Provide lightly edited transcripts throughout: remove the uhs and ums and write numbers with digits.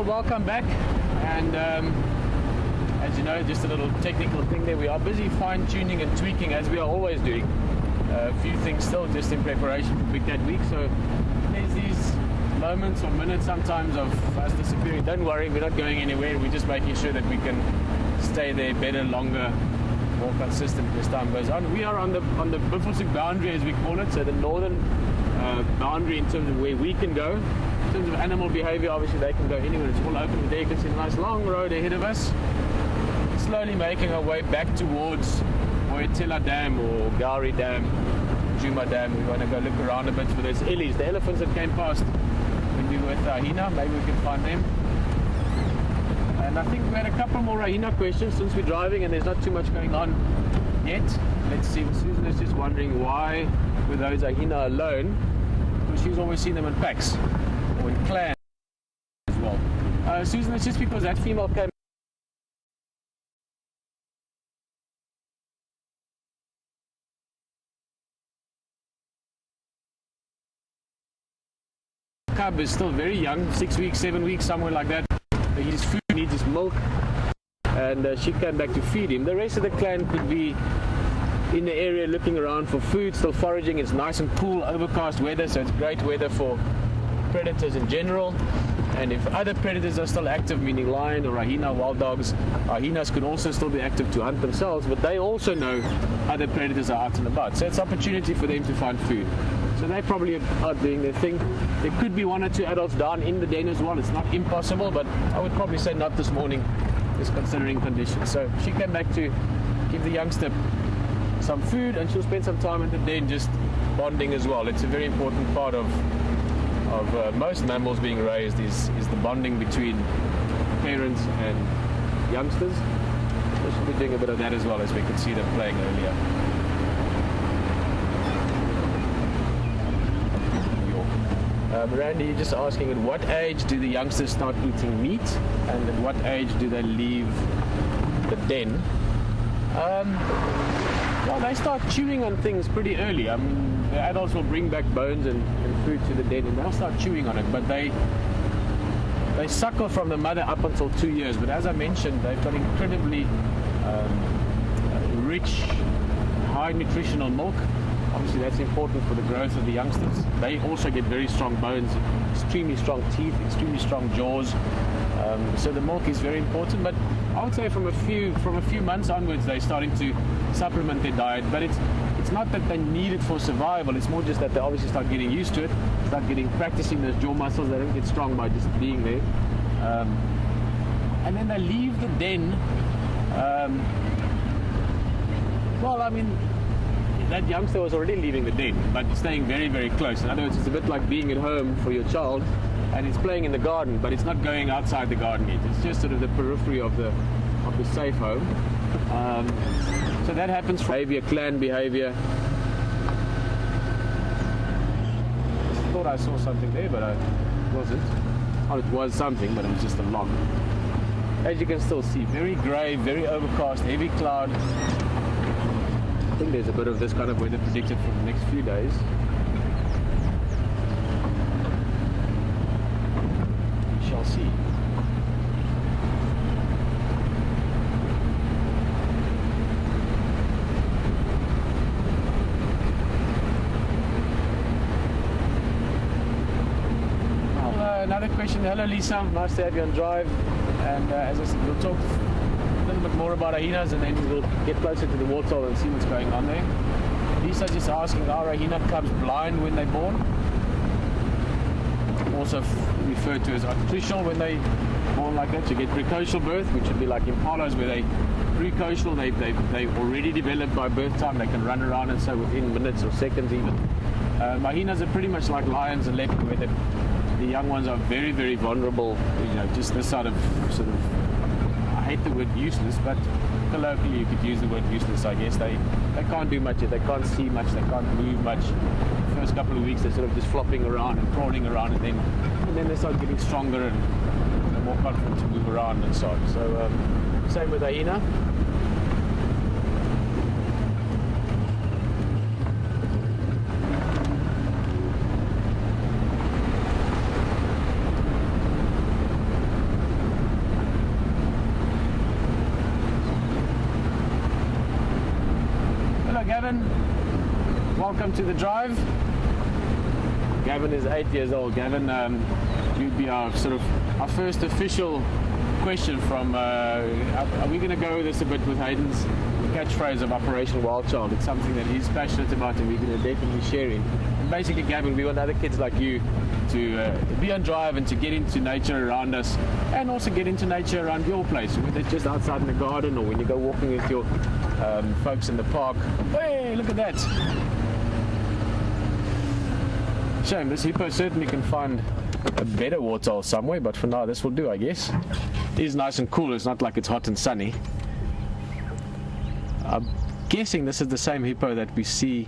Well, welcome back, and as you know, just a little technical thing there. We are busy fine-tuning and tweaking, as we are always doing. A few things still just in preparation for Big Cat Week, so there's these moments or minutes sometimes of us disappearing. Don't worry, we're not going anywhere. We're just making sure that we can stay there better, longer, more consistent as time goes on. We are on the Buffelshoek boundary, as we call it, so the northern boundary in terms of where we can go. In terms of animal behavior, obviously they can go anywhere. It's all open. There you can see a nice long road ahead of us. Slowly making our way back towards Moyetela Dam or Gauri Dam, Juma Dam. We want to go look around a bit for those ellies, the elephants that came past when we were with hyena. Maybe we can find them. And I think we had a couple more hyena questions since we're driving and there's not too much going on yet. Let's see. Susan is just wondering why were those hyena alone, because she's always seen them in packs or in clans as well. Susan, it's just because that female came cub is still very young, 6 weeks, 7 weeks, somewhere like that. His food needs his milk, and she came back to feed him. The rest of the clan could be in the area looking around for food, still foraging. It's nice and cool, overcast weather, so it's great weather for predators in general. And if other predators are still active, meaning lion or hyena, wild dogs, hyenas could also still be active to hunt themselves, but they also know other predators are out and about. So it's opportunity for them to find food. So they probably are out doing their thing. There could be 1 or 2 adults down in the den as well. It's not impossible, but I would probably say not this morning, just considering conditions. So she came back to give the youngster some food, and she'll spend some time in the den just bonding as well. It's a very important part of most mammals being raised is the bonding between parents and youngsters. So she'll be doing a bit of that as well, as we could see them playing earlier. Randy, you're just asking, at what age do the youngsters start eating meat, and at what age do they leave the den? Well, they start chewing on things pretty early. I mean, the adults will bring back bones and food to the den, and they'll start chewing on it, but they suckle from the mother up until 2 years. But as I mentioned, they've got incredibly rich, high nutritional milk. Obviously that's important for the growth of the youngsters. They also get very strong bones, extremely strong teeth, extremely strong jaws. So the milk is very important. But I would say from a few months onwards, they're starting to supplement their diet. But it's not that they need it for survival. It's more just that they obviously start getting used to it, start practicing those jaw muscles. They don't get strong by just being there. And then they leave the den. Well, I mean, that youngster was already leaving the den, but staying very, very close. In other words, it's a bit like being at home for your child, and it's playing in the garden, but it's not going outside the garden yet. It's just sort of the periphery of the safe home. So that happens from behavior, clan behavior. I thought I saw something there, but I wasn't. Oh, it was something, but it was just a log. As you can still see, very grey, very overcast, heavy cloud. I think there's a bit of this kind of weather predicted for the next few days. We shall see. Well, another question. Hello Lisa, nice to have you on drive. And as I said, we'll talk a little bit more about hyenas, and then we'll get closer to the waterhole and see what's going on there. Lisa just asking, are hyena cubs blind when they're born? Also referred to as artificial when they born like that. You get precocial birth, which would be like impalas, where they precocial, they already developed by birth time. They can run around and so within minutes or seconds even. Hyenas are pretty much like lions and leopards, where the young ones are very, very vulnerable. You know, just this sort of I hate the word useless, but colloquially you could use the word useless, I guess. They can't do much, they can't see much, they can't move much. The first couple of weeks they're sort of just flopping around and crawling around, and then they start getting stronger and more confident to move around and so on. So same with hyena. Gavin, welcome to the drive. Gavin is 8 years old. Gavin, you'd be our first official question from, are we going to go with this a bit with Hayden's catchphrase of Operation Wild Child? It's something that he's passionate about and we're going to definitely share in. And basically, Gavin, we want other kids like you to be on drive and to get into nature around us, and also get into nature around your place, whether it's just outside in the garden or when you go walking with your folks in the park. Hey, look at that. Shame, this hippo certainly can find a better waterhole somewhere, but for now this will do, I guess. It is nice and cool, it's not like it's hot and sunny. I'm guessing this is the same hippo that we see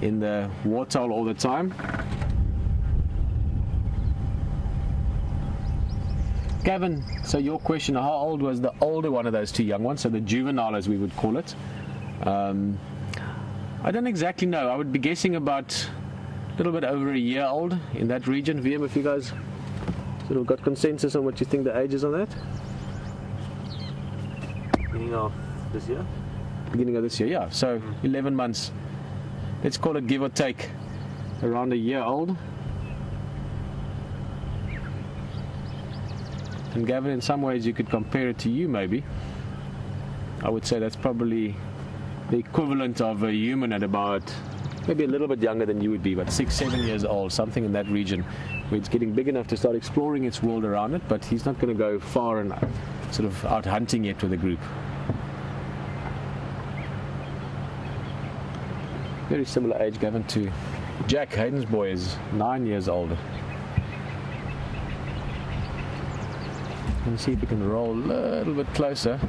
in the waterhole all the time. Gavin, so your question, how old was the older one of those two young ones, so the juvenile as we would call it? I don't exactly know. I would be guessing about a little bit over a year old, in that region. VM, if you guys sort of got consensus on what you think the age is on that? Beginning of this year? Beginning of this year, yeah. So 11 months. Let's call it give or take around a year old. And Gavin, in some ways you could compare it to you maybe. I would say that's probably the equivalent of a human at about, maybe a little bit younger than you would be, but 6-7 years old, something in that region, where it's getting big enough to start exploring its world around it, but he's not going to go far and sort of out hunting yet with a group. Very similar age, Gavin, to Jack. Hayden's boy is 9 years older. Let's see if we can roll a little bit closer.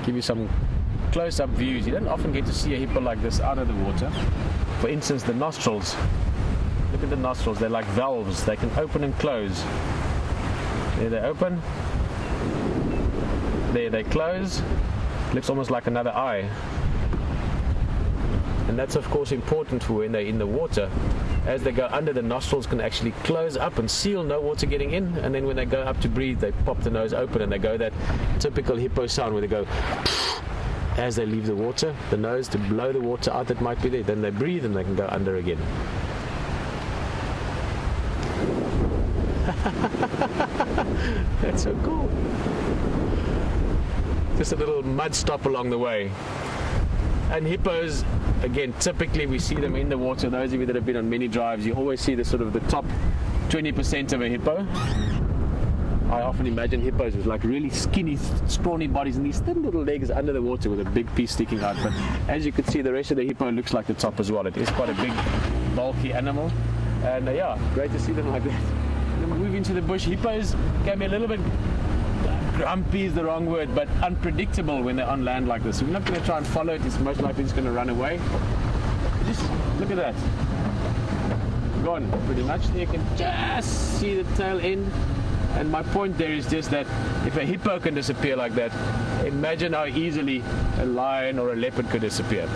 Give you some close-up views. You don't often get to see a hippo like this out of the water. For instance, the nostrils. Look at the nostrils. They're like valves. They can open and close. There they open. There they close. Looks almost like another eye. And that's of course important for when they're in the water. As they go under, the nostrils can actually close up and seal, no water getting in, and then when they go up to breathe, they pop the nose open and they go that typical hippo sound where they go as they leave the water, the nose to blow the water out that might be there. Then they breathe and they can go under again. That's so cool. Just a little mud stop along the way. And hippos, again, typically we see them in the water. Those of you that have been on many drives, you always see the sort of the top 20% of a hippo. I often imagine hippos with like really skinny, scrawny bodies and these thin little legs under the water with a big piece sticking out. But as you can see, the rest of the hippo looks like the top as well. It is quite a big, bulky animal. And yeah, great to see them like that. Then we move into the bush. Hippos can be a little bit grumpy is the wrong word, but unpredictable when they're on land like this. So we're not going to try and follow it. It's most likely just going to run away. Just look at that. Gone, pretty much. There you can just see the tail end. And my point there is just that if a hippo can disappear like that, imagine how easily a lion or a leopard could disappear.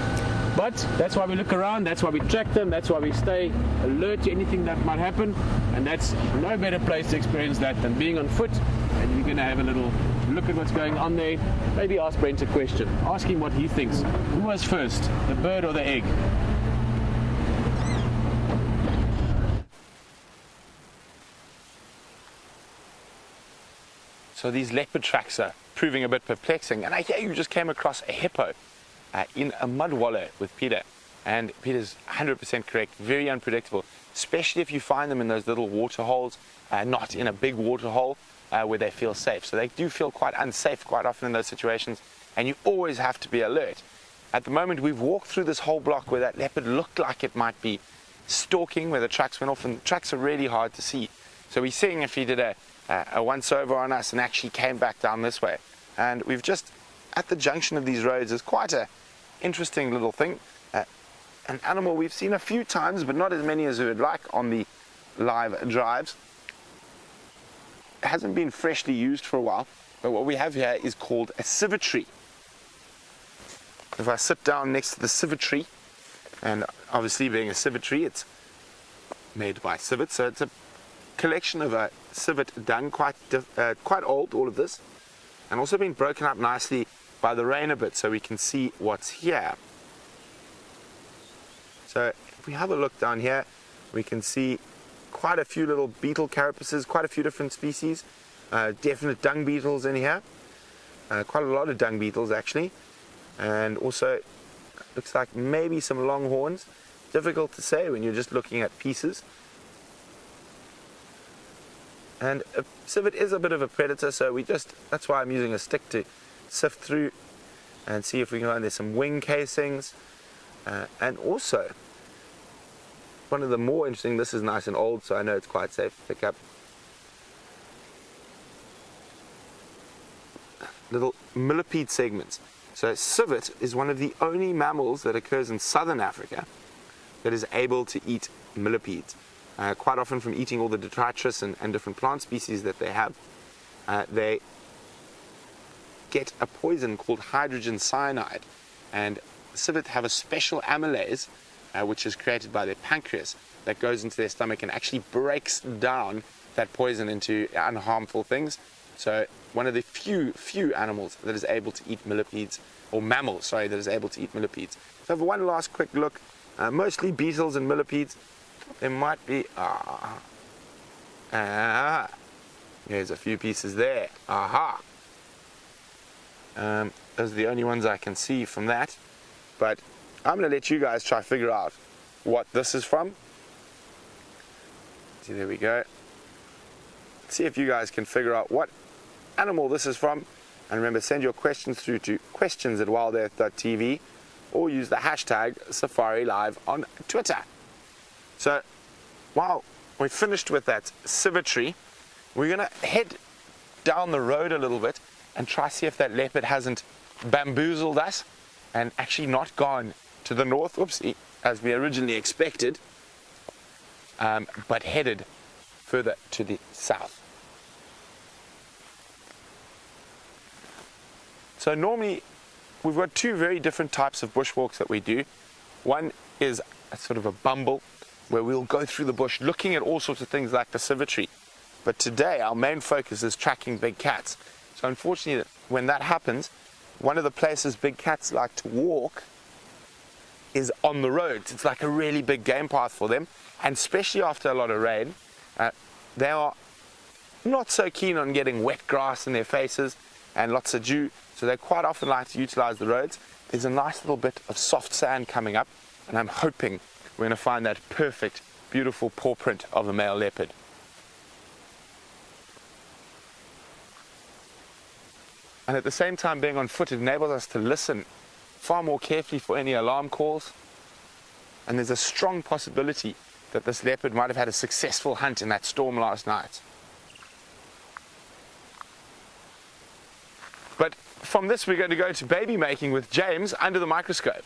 But that's why we look around, that's why we track them, that's why we stay alert to anything that might happen. And that's no better place to experience that than being on foot. And you're going to have a little look at what's going on there. Maybe ask Brent a question. Ask him what he thinks. Who was first, the bird or the egg? So these leopard tracks are proving a bit perplexing. And I hear you just came across a hippo in a mud wallow with Pieter. And Pieter's 100% correct, very unpredictable, especially if you find them in those little water holes, not in a big water hole where they feel safe. So they do feel quite unsafe quite often in those situations, and you always have to be alert. At the moment, we've walked through this whole block where that leopard looked like it might be stalking, where the tracks went off, and the tracks are really hard to see. So we're seeing if he did a once-over on us and actually came back down this way. And we've just, at the junction of these roads, is quite a interesting little thing. An animal we've seen a few times, but not as many as we would like on the live drives. It hasn't been freshly used for a while, but what we have here is called a civet tree. If I sit down next to the civet tree, and obviously being a civet tree, it's made by civets, so it's a collection of a civet dung, quite old, all of this, and also been broken up nicely by the rain a bit so we can see what's here. So if we have a look down here, we can see quite a few little beetle carapaces, quite a few different species, definite dung beetles in here, quite a lot of dung beetles actually, and also looks like maybe some longhorns. Difficult to say when you're just looking at pieces. And a civet is a bit of a predator, so that's why I'm using a stick to sift through and see if we can find there's some wing casings, and also one of the more interesting, this is nice and old, so I know it's quite safe to pick up, little millipede segments. So civet is one of the only mammals that occurs in southern Africa that is able to eat millipedes. Quite often from eating all the detritus and different plant species that they have, they get a poison called hydrogen cyanide, and civet have a special amylase which is created by their pancreas that goes into their stomach and actually breaks down that poison into unharmful things. So one of the few animals that is able to eat millipedes, or mammals, sorry, that is able to eat millipedes. So for one last quick look, mostly beetles and millipedes. There might be, there's a few pieces there, aha. Those are the only ones I can see from that, but I'm going to let you guys try to figure out what this is from. See, there we go. See if you guys can figure out what animal this is from, and remember, send your questions through to questions@wildearth.tv or use the hashtag SafariLIVE on Twitter. So while we're finished with that civetry, we're going to head down the road a little bit and try to see if that leopard hasn't bamboozled us and actually not gone to the north, whoopsie, as we originally expected, but headed further to the south. So normally we've got two very different types of bushwalks that we do. One is a sort of a bumble, where we'll go through the bush looking at all sorts of things like the civetry. But today our main focus is tracking big cats. So unfortunately, when that happens, one of the places big cats like to walk is on the roads. It's like a really big game path for them, and especially after a lot of rain, they are not so keen on getting wet grass in their faces and lots of dew, so they quite often like to utilize the roads. There's a nice little bit of soft sand coming up, and I'm hoping we're going to find that perfect, beautiful paw print of a male leopard. And at the same time, being on foot, it enables us to listen far more carefully for any alarm calls. And there's a strong possibility that this leopard might have had a successful hunt in that storm last night. But from this, we're going to go to baby making with James under the microscope.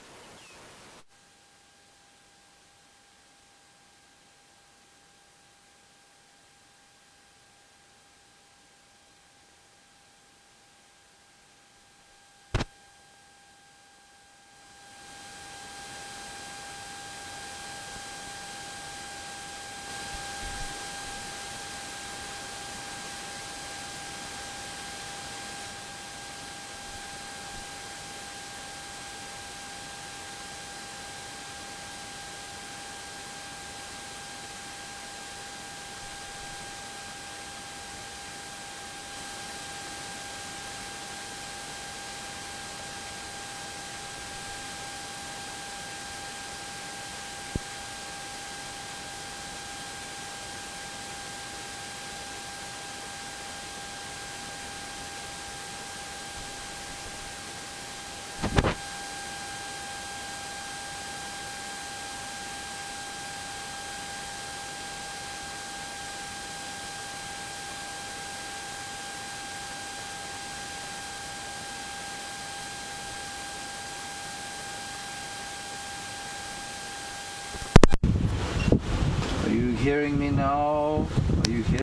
Hearing me now? Are you hearing?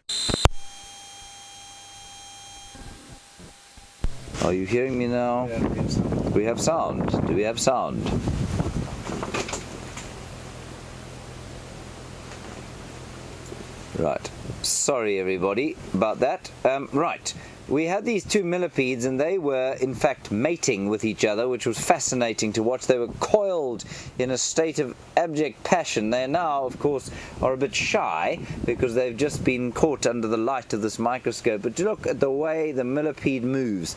Are you hearing me now? Yeah, we have sound. Do we have sound? Right. Sorry everybody about that. Right. we had these two millipedes, and they were in fact mating with each other, which was fascinating to watch. They were coiled in a state of abject passion. They now, of course, are a bit shy because they've just been caught under the light of this microscope. But look at the way the millipede moves.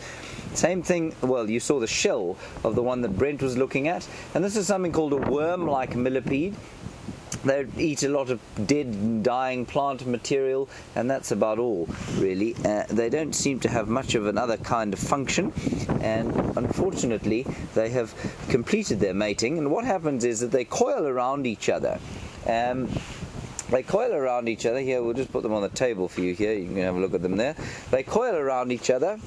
Same thing, well, you saw the shell of the one that Brent was looking at, and this is something called a worm-like millipede. They eat a lot of dead and dying plant material, and that's about all, really. They don't seem to have much of another kind of function, and unfortunately they have completed their mating. And what happens is that they coil around each other. They coil around each other. Here, we'll just put them on the table for you here. You can have a look at them there. They coil around each other,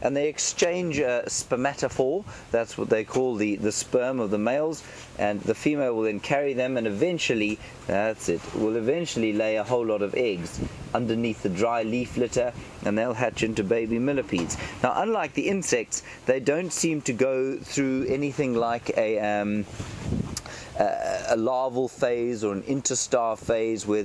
and they exchange a spermatophore. That's what they call the sperm of the males, and the female will then carry them, and eventually, that's it, will eventually lay a whole lot of eggs underneath the dry leaf litter, and they'll hatch into baby millipedes. Now, unlike the insects, they don't seem to go through anything like a larval phase or an interstar phase, where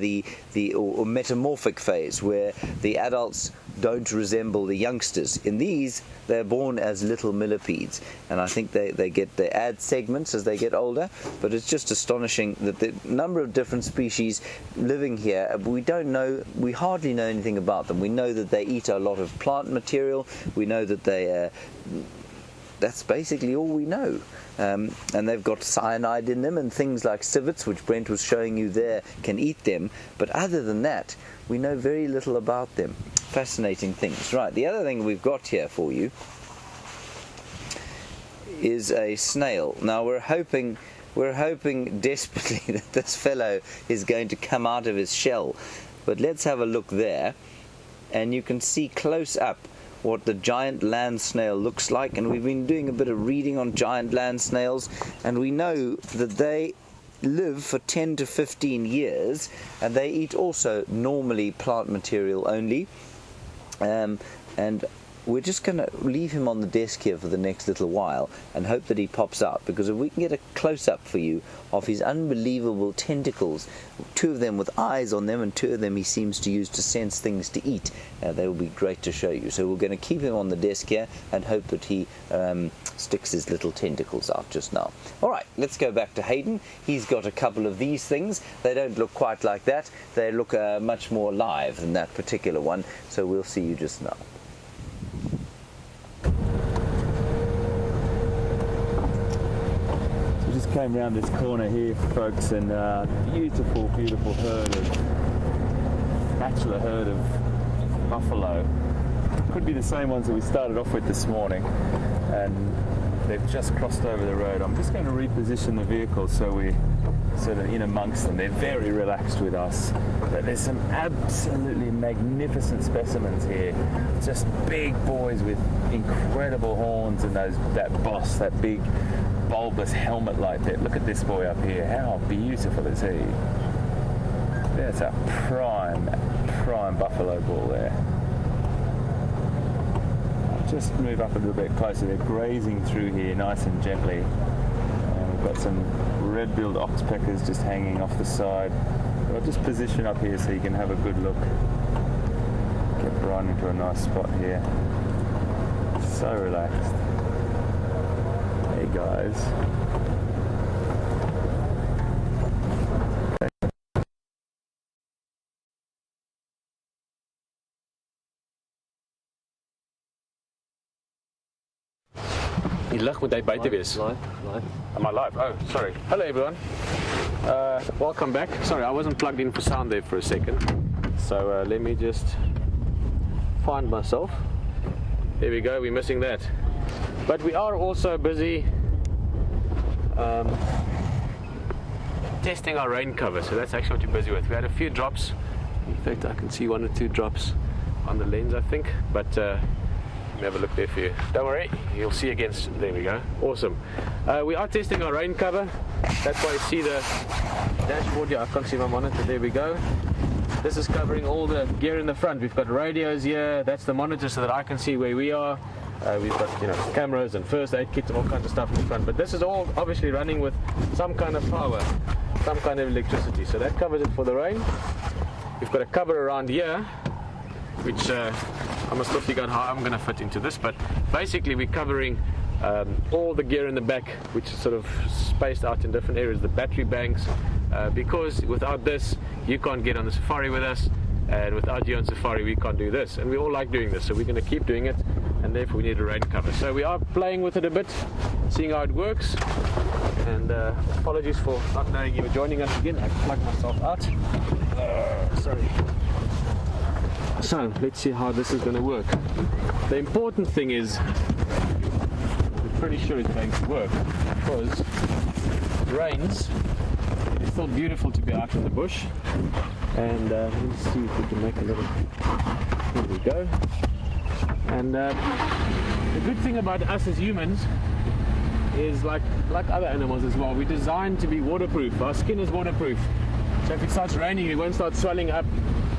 or metamorphic phase, where the adults don't resemble the youngsters. In these, they're born as little millipedes, and I think they add segments as they get older. But it's just astonishing that the number of different species living here. We hardly know anything about them. We know that they eat a lot of plant material. We know that that's basically all we know. And they've got cyanide in them, and things like civets, which Brent was showing you there, can eat them. But other than that, we know very little about them. Fascinating things. Right, the other thing we've got here for you is a snail. Now, we're hoping desperately that this fellow is going to come out of his shell. But let's have a look there, and you can see close up what the giant land snail looks like. And we've been doing a bit of reading on giant land snails, and we know that they live for 10 to 15 years, and they eat also normally plant material only. And we're just going to leave him on the desk here for the next little while and hope that he pops out, because if we can get a close-up for you of his unbelievable tentacles, 2 of them with eyes on them and 2 of them he seems to use to sense things to eat, they will be great to show you. So we're going to keep him on the desk here and hope that he sticks his little tentacles out just now. Alright, let's go back to Hayden. He's got a couple of these things. They don't look quite like that. They look much more alive than that particular one, so we'll see you just now. Just came around this corner here, folks, and beautiful herd of bachelor herd of buffalo. Could be the same ones that we started off with this morning, and they've just crossed over the road. I'm just going to reposition the vehicle so we're sort of in amongst them. They're very relaxed with us, but there's some absolutely magnificent specimens here. Just big boys with incredible horns, and that big bulbous helmet like that. Look at this boy up here. How beautiful is he? That's a prime buffalo bull there. I'll just move up a little bit closer. They're grazing through here nice and gently. We've got some red-billed oxpeckers just hanging off the side. I'll just position up here so you can have a good look. Get right into a nice spot here. So relaxed. Hey guys. Die lig moet hy buite wees. Live. Am I live? Oh, sorry. Hello everyone. Welcome back. Sorry, I wasn't plugged in for sound there for a second. So let me just find myself. There we go, we're missing that. But we are also busy testing our rain cover, so that's actually what we're busy with. We had a few drops. In fact, I can see 1 or 2 drops on the lens, I think. But let me have a look there for you. Don't worry, you'll see against. There we go. Awesome. We are testing our rain cover. That's why you see the dashboard. Yeah, I can't see my monitor. There we go. This is covering all the gear in the front. We've got radios here. That's the monitor so that I can see where we are. We've got, cameras and first aid kits and all kinds of stuff in the front. But this is all obviously running with some kind of power, some kind of electricity. So that covers it for the rain. We've got a cover around here, which I must have figured out how I'm going to fit into this, but basically we're covering all the gear in the back, which is sort of spaced out in different areas, the battery banks, because without this you can't get on the safari with us, and without you on safari we can't do this, and we all like doing this, so we're going to keep doing it, and therefore we need a rain cover. So we are playing with it a bit, seeing how it works, and apologies for not knowing you were joining us again. I plugged myself out. Sorry. So let's see how this is going to work. The important thing is, I'm pretty sure it's going to work, because it rains. It's still beautiful to be out in the bush, and let me see if we can make a little. Here we go. And the good thing about us as humans is, like other animals as well, we're designed to be waterproof. Our skin is waterproof, so if it starts raining, we won't start swelling up,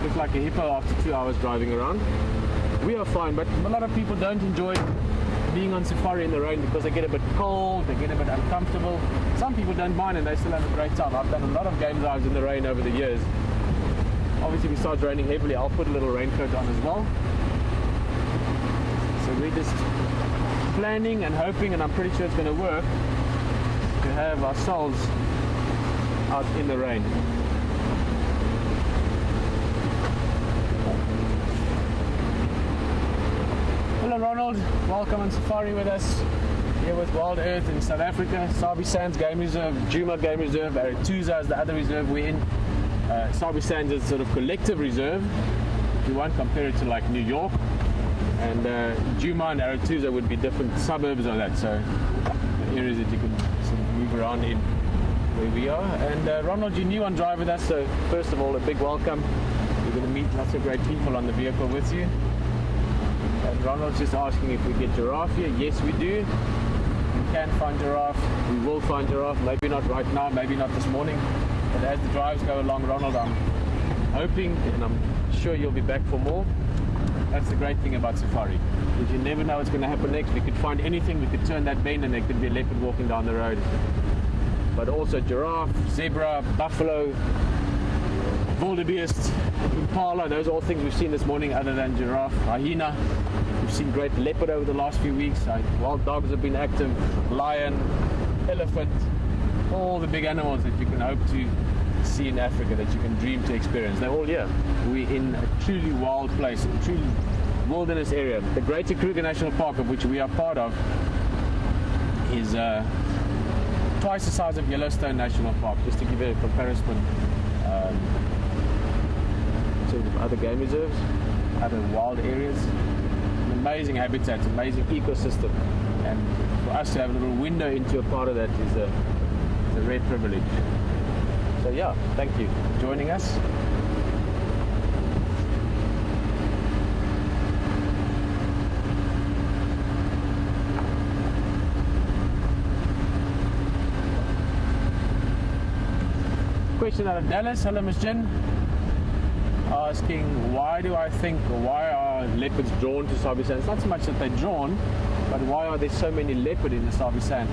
look like a hippo after 2 hours driving around. We are fine, but a lot of people don't enjoy being on safari in the rain because they get a bit cold, they get a bit uncomfortable. Some people don't mind and they still have a great time. I've done a lot of game drives in the rain over the years. Obviously, if it starts raining heavily, I'll put a little raincoat on as well. So we're just planning and hoping, and I'm pretty sure it's going to work, to have ourselves out in the rain. Hello Ronald, welcome on safari with us here with WildEarth in South Africa. Sabi Sands Game Reserve, Djuma Game Reserve, Aretusa is the other reserve we're in. Sabi Sands is sort of collective reserve, if you want, compare it to like New York. And Djuma and Aretusa would be different suburbs of that, so areas that you can sort of move around in where we are. And Ronald, you're new on Drive with us, so first of all, a big welcome. You're going to meet lots of great people on the vehicle with you. And Ronald's just asking if we get giraffe here. Yes, we do. We can find giraffe. We will find giraffe. Maybe not right now, maybe not this morning. But as the drives go along, Ronald, I'm hoping, and I'm sure you'll be back for more. That's the great thing about safari, because you never know what's going to happen next. We could find anything. We could turn that bend and there could be a leopard walking down the road. But also giraffe, zebra, buffalo, wildebeest, impala, those are all things we've seen this morning other than giraffe. Hyena, we've seen great leopard over the last few weeks. Wild dogs have been active, lion, elephant, all the big animals that you can hope to see in Africa, that you can dream to experience. They're all here. We're in a truly wild place, a truly wilderness area. The Greater Kruger National Park, of which we are part of, is twice the size of Yellowstone National Park, just to give you a comparison. Sort of other game reserves, other wild areas, an amazing habitat, amazing ecosystem, and for us to have a little window into a part of that is a rare privilege. So yeah, thank you for joining us. Question out of Dallas. Hello, Miss Jen. Asking, why do I think, or why are leopards drawn to Sabi Sand? It's not so much that they're drawn, but why are there so many leopard in the Sabi Sand?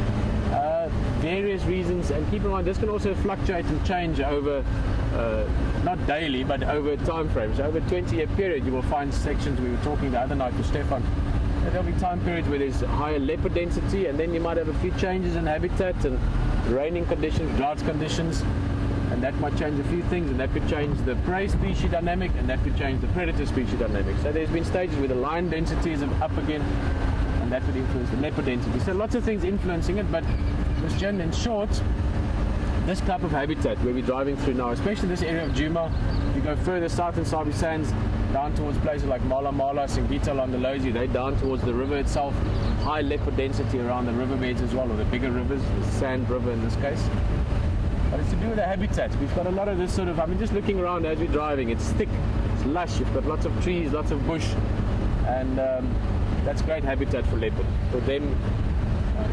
Various reasons, and keep in mind this can also fluctuate and change over, not daily, but over time frames. Over a 20-year period you will find sections. We were talking the other night to Stefan, there'll be time periods where there's higher leopard density, and then you might have a few changes in habitat and raining conditions, drought conditions, and that might change a few things, and that could change the prey species dynamic, and that could change the predator species dynamic. So there's been stages where the lion density is up again, and that would influence the leopard density. So lots of things influencing it, but Ms. Jen, in short, this type of habitat where we're driving through now, especially this area of Djuma, you go further south in Sabi Sands, down towards places like Mala Mala, Singita, Landalozi, they're down towards the river itself, high leopard density around the riverbeds as well, or the bigger rivers, the Sand River in this case. But it's to do with the habitat. We've got a lot of this sort of, I mean, just looking around as we're driving, it's thick, it's lush, you've got lots of trees, lots of bush, and that's great habitat for leopard. For them,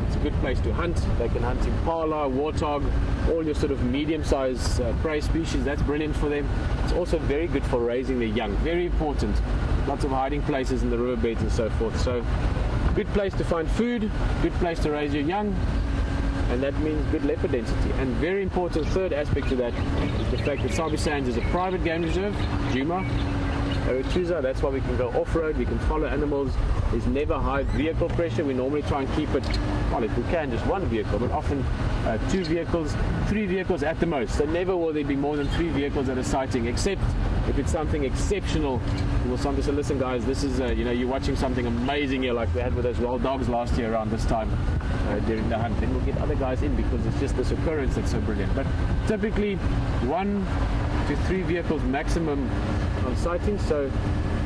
it's a good place to hunt. They can hunt impala, warthog, all your sort of medium-sized prey species. That's brilliant for them. It's also very good for raising their young. Very important. Lots of hiding places in the riverbeds and so forth. So, good place to find food, good place to raise your young, and that means good leopard density. And very important third aspect to that is the fact that Sabi Sands is a private game reserve, Djuma, a cruiser. That's why we can go off-road, we can follow animals. There's never high vehicle pressure. We normally try and keep it, well, if we can, just one vehicle, but often 2 vehicles, 3 vehicles at the most. So never will there be more than 3 vehicles at a sighting, except if it's something exceptional. We'll sometimes say, listen guys, this is, you're watching something amazing here, like we had with those wild dogs last year around this time during the hunt. Then we'll get other guys in because it's just this occurrence that's so brilliant. But typically 1 to 3 vehicles maximum on sighting, so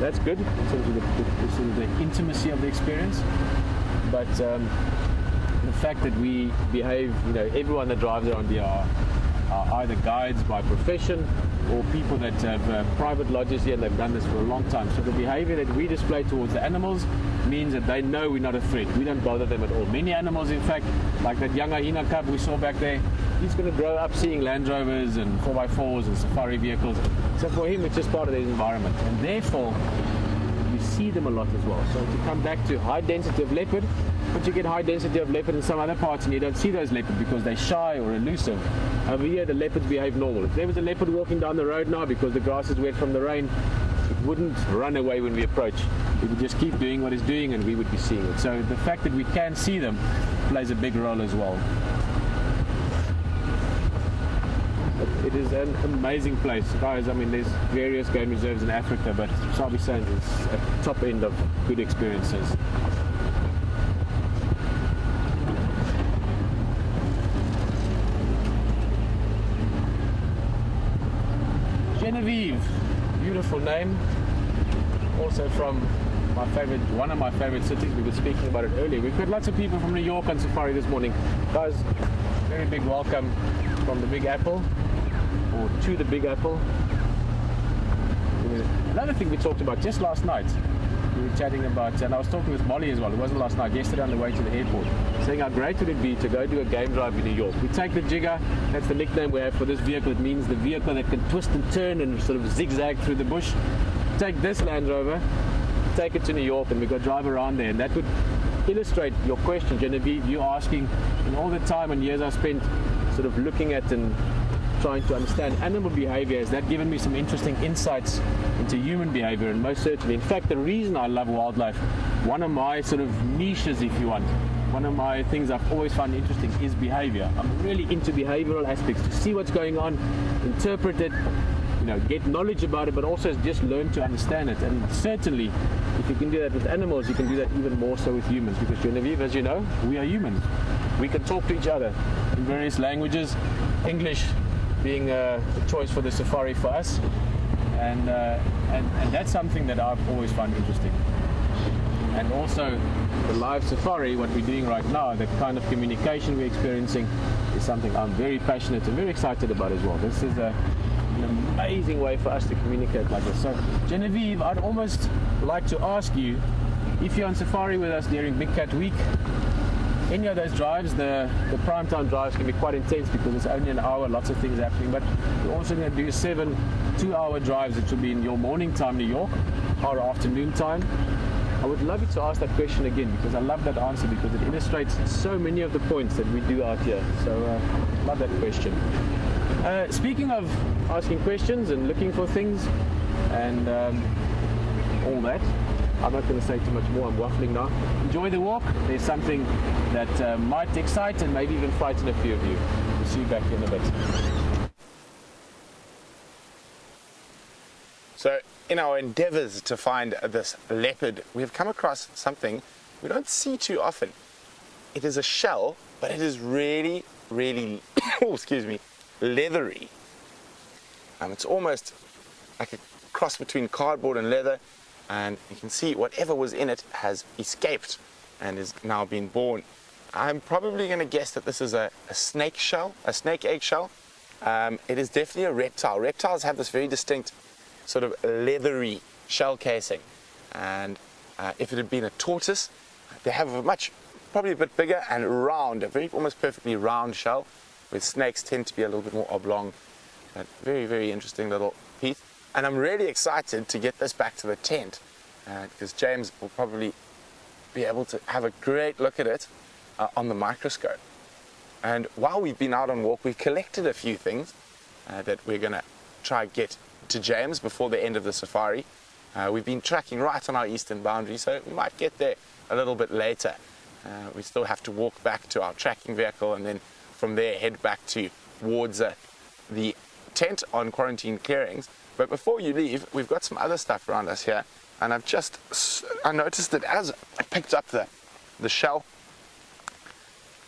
that's good in terms of the intimacy of the experience. But the fact that we behave, everyone that drives around here are either guides by profession or people that have private lodges here and they've done this for a long time. So the behavior that we display towards the animals means that they know we're not a threat. We don't bother them at all. Many animals, in fact, like that young hyena cub we saw back there, he's going to grow up seeing Land Rovers and 4x4s and safari vehicles. So for him, it's just part of his environment. And therefore, you see them a lot as well. So to come back to high density of leopard, but you get high density of leopard in some other parts and you don't see those leopards because they're shy or elusive. Over here, the leopards behave normal. If there was a leopard walking down the road now because the grass is wet from the rain, it wouldn't run away when we approach. It would just keep doing what it's doing and we would be seeing it. So the fact that we can see them plays a big role as well. It is an amazing place, guys. I mean, there's various game reserves in Africa, but Sabi Sands is at the top end of good experiences. Genevieve, beautiful name. Also from one of my favorite cities. We were speaking about it earlier. We've got lots of people from New York on safari this morning. Guys, very big welcome from the Big Apple, or to the Big Apple. Another thing we talked about just last night, we were chatting about, and I was talking with Molly as well, it wasn't last night, yesterday on the way to the airport, saying how great would it be to go do a game drive in New York. We take the Jigger, that's the nickname we have for this vehicle. It means the vehicle that can twist and turn and sort of zigzag through the bush. Take this Land Rover, take it to New York, and we go drive around there, and that would illustrate your question, Genevieve. You asking, and all the time and years I spent sort of looking at and trying to understand animal behavior, has that given me some interesting insights into human behavior, and most certainly. In fact, the reason I love wildlife, one of my sort of niches, if you want, one of my things I've always found interesting is behavior. I'm really into behavioral aspects, to see what's going on, interpret it, get knowledge about it, but also just learn to understand it. And certainly, if you can do that with animals, you can do that even more so with humans, because Genevieve, as you know, we are humans. We can talk to each other in various languages, English being a choice for the safari for us, and that's something that I've always found interesting. And also the live safari, what we're doing right now, the kind of communication we're experiencing, is something I'm very passionate and very excited about as well. This is an amazing way for us to communicate like this. So Genevieve, I'd almost like to ask you, if you're on safari with us during Big Cat Week, any of those drives, the prime time drives can be quite intense because it's only an hour, lots of things happening, but we're also going to do 7 2-hour drives, which will be in your morning time New York, or afternoon time. I would love you to ask that question again, because I love that answer, because it illustrates so many of the points that we do out here. So love that question. Speaking of asking questions and looking for things and all that, I'm not going to say too much more, I'm waffling now. Enjoy the walk. There's something that might excite and maybe even frighten a few of you. We'll see you back in a bit. So in our endeavors to find this leopard, we have come across something we don't see too often. It is a shell, but it is really, really, oh, excuse me, leathery. It's almost like a cross between cardboard and leather, and you can see whatever was in it has escaped and is now being born. I'm probably going to guess that this is a snake shell, a snake egg shell. It is definitely a reptile. Reptiles have this very distinct sort of leathery shell casing, and if it had been a tortoise, they have a probably a bit bigger and round, a very almost perfectly round shell, where snakes tend to be a little bit more oblong. But very, very interesting little piece. And I'm really excited to get this back to the tent, because James will probably be able to have a great look at it on the microscope. And while we've been out on walk, we've collected a few things that we're going to try and get to James before the end of the safari. We've been tracking right on our eastern boundary, so we might get there a little bit later. We still have to walk back to our tracking vehicle and then from there head back towards the tent on quarantine clearings. But before you leave, we've got some other stuff around us here, and I noticed that as I picked up the shell,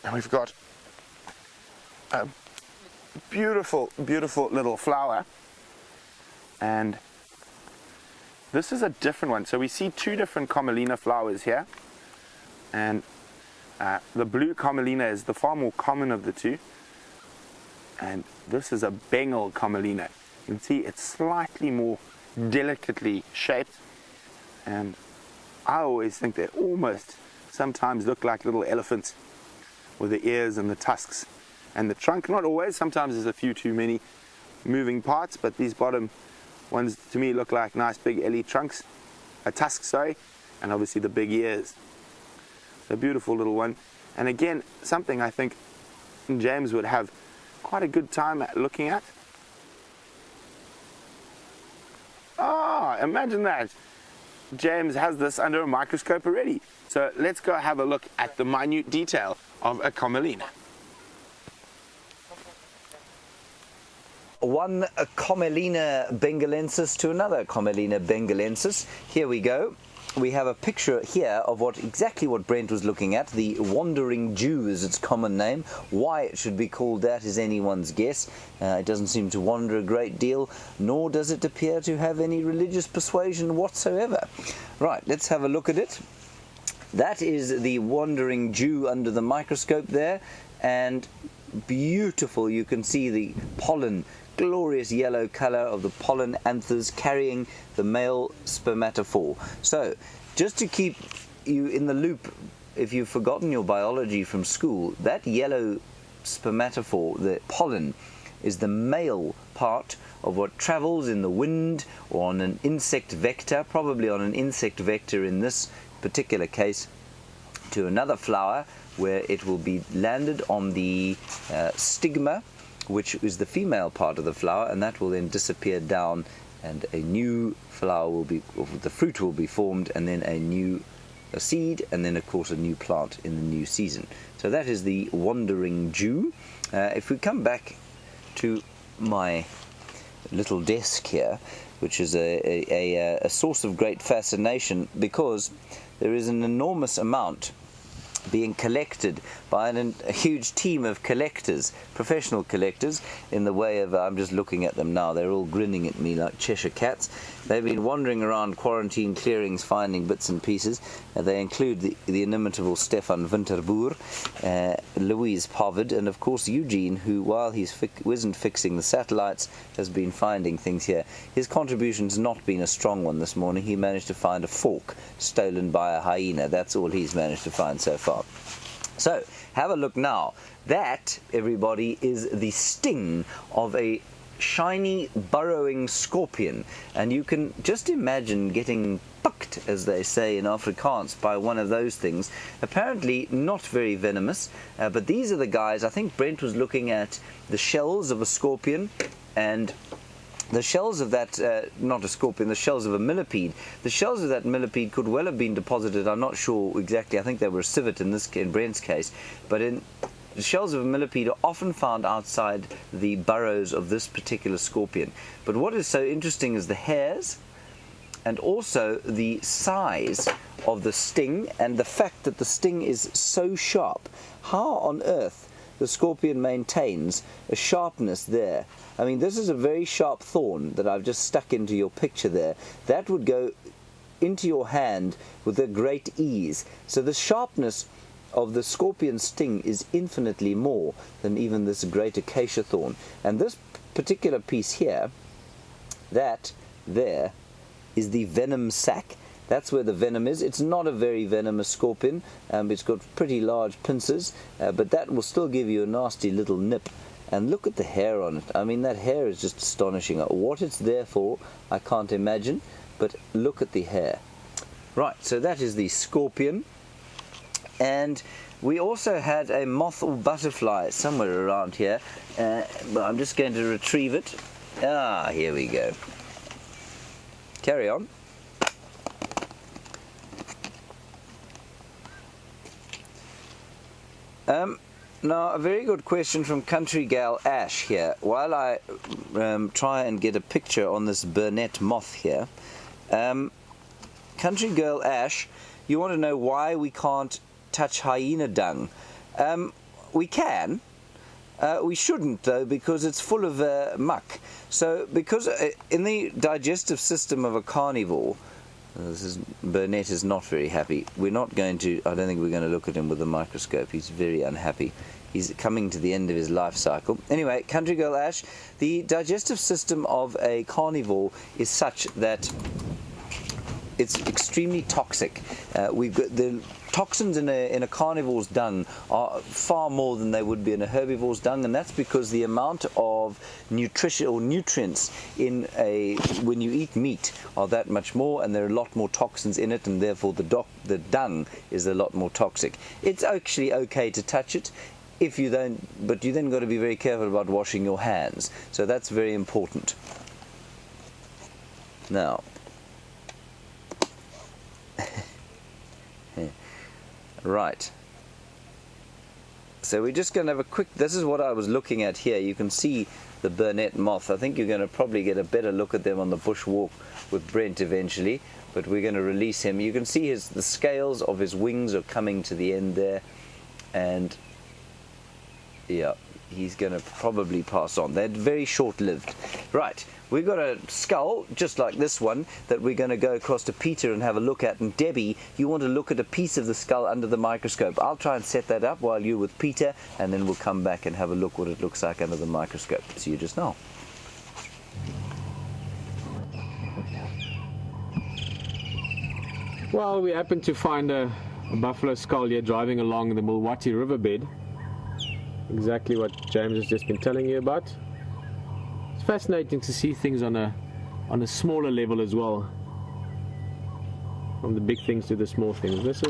and we've got a beautiful, beautiful little flower, and this is a different one. So we see two different Commelina flowers here, and the blue Commelina is the far more common of the two, and this is a Bengal Commelina. You can see it's slightly more delicately shaped, and I always think they almost sometimes look like little elephants with the ears and the tusks and the trunk. Not always, sometimes there's a few too many moving parts, but these bottom ones to me look like nice big ellie tusks, and obviously the big ears. A beautiful little one, and again something I think James would have quite a good time at looking at. Imagine that. James has this under a microscope already. So let's go have a look at the minute detail of a Commelina. One Commelina bengalensis to another Commelina bengalensis. Here we go. We have a picture here of exactly what Brent was looking at. The wandering Jew is its common name. Why it should be called that is anyone's guess. It doesn't seem to wander a great deal, nor does it appear to have any religious persuasion whatsoever. Right, let's have a look at it. That is the wandering Jew under the microscope there, and beautiful. You can see the pollen, glorious yellow color of the pollen anthers carrying the male spermatophore. So, just to keep you in the loop, if you've forgotten your biology from school, that yellow spermatophore, the pollen, is the male part of what travels in the wind or on an insect vector, probably on an insect vector in this particular case, to another flower where it will be landed on the stigma, which is the female part of the flower, and that will then disappear down, and a new flower will be, or the fruit will be formed, and then a seed, and then of course a new plant in the new season. So that is the wandering Jew. If we come back to my little desk here, which is a source of great fascination, because there is an enormous amount being collected by a huge team of collectors, professional collectors, in the way of, I'm just looking at them now, they're all grinning at me like Cheshire cats. They've been wandering around quarantine clearings finding bits and pieces. They include the inimitable Stefan Winterboer, Louise Povard, and of course Eugene, who, while he wasn't fixing the satellites, has been finding things here. His contribution's not been a strong one this morning. He managed to find a fork stolen by a hyena. That's all he's managed to find so far. So, have a look now. That, everybody, is the sting of a shiny, burrowing scorpion. And you can just imagine getting pucked, as they say in Afrikaans, by one of those things. Apparently not very venomous, but these are the guys. I think Brent was looking at the shells of a scorpion, and the shells of that, not a scorpion, the shells of a millipede. The shells of that millipede could well have been deposited, I'm not sure exactly, I think they were a civet in Brent's case, but the shells of a millipede are often found outside the burrows of this particular scorpion. But what is so interesting is the hairs, and also the size of the sting, and the fact that the sting is so sharp. How on earth the scorpion maintains a sharpness there? I mean, this is a very sharp thorn that I've just stuck into your picture there. That would go into your hand with a great ease. So the sharpness of the scorpion sting is infinitely more than even this great acacia thorn. And this particular piece here, that there, is the venom sac. That's where the venom is. It's not a very venomous scorpion. It's got pretty large pincers, but that will still give you a nasty little nip. And look at the hair on it. I mean, that hair is just astonishing. What it's there for, I can't imagine, but look at the hair. Right, so that is the scorpion. And we also had a moth or butterfly somewhere around here, but I'm just going to retrieve it. Here we go. Carry on. Now, a very good question from Country Gal Ash here. While I try and get a picture on this Burnet moth here, Country Girl Ash, you want to know why we can't touch hyena dung. We can. We shouldn't, though, because it's full of muck. So, because in the digestive system of a carnivore, Burnet is not very happy. We're not going to, I don't think we're going to look at him with a microscope. He's very unhappy. He's coming to the end of his life cycle. Anyway, Country Girl Ash, the digestive system of a carnivore is such that it's extremely toxic. We've got the toxins in a carnivore's dung are far more than they would be in a herbivore's dung, and that's because the amount of nutrition or nutrients when you eat meat are that much more, and there are a lot more toxins in it, and therefore the dung is a lot more toxic. It's actually okay to touch it if you don't, but you then got to be very careful about washing your hands. So that's very important. Now, right, so we're just going to have a quick, this is what I was looking at here. You can see the Burnet moth. I think you're going to probably get a better look at them on the bushwalk with Brent eventually, but we're going to release him. You can see the scales of his wings are coming to the end there, and yeah, he's going to probably pass on. They're very short-lived. Right, we've got a skull just like this one that we're going to go across to Pieter and have a look at. And Debbie, you want to look at a piece of the skull under the microscope. I'll try and set that up while you're with Pieter, and then we'll come back and have a look what it looks like under the microscope. See you just now. Well, we happened to find a buffalo skull here driving along the Mulwati riverbed. Exactly what James has just been telling you about. It's fascinating to see things on a smaller level as well, from the big things to the small things. This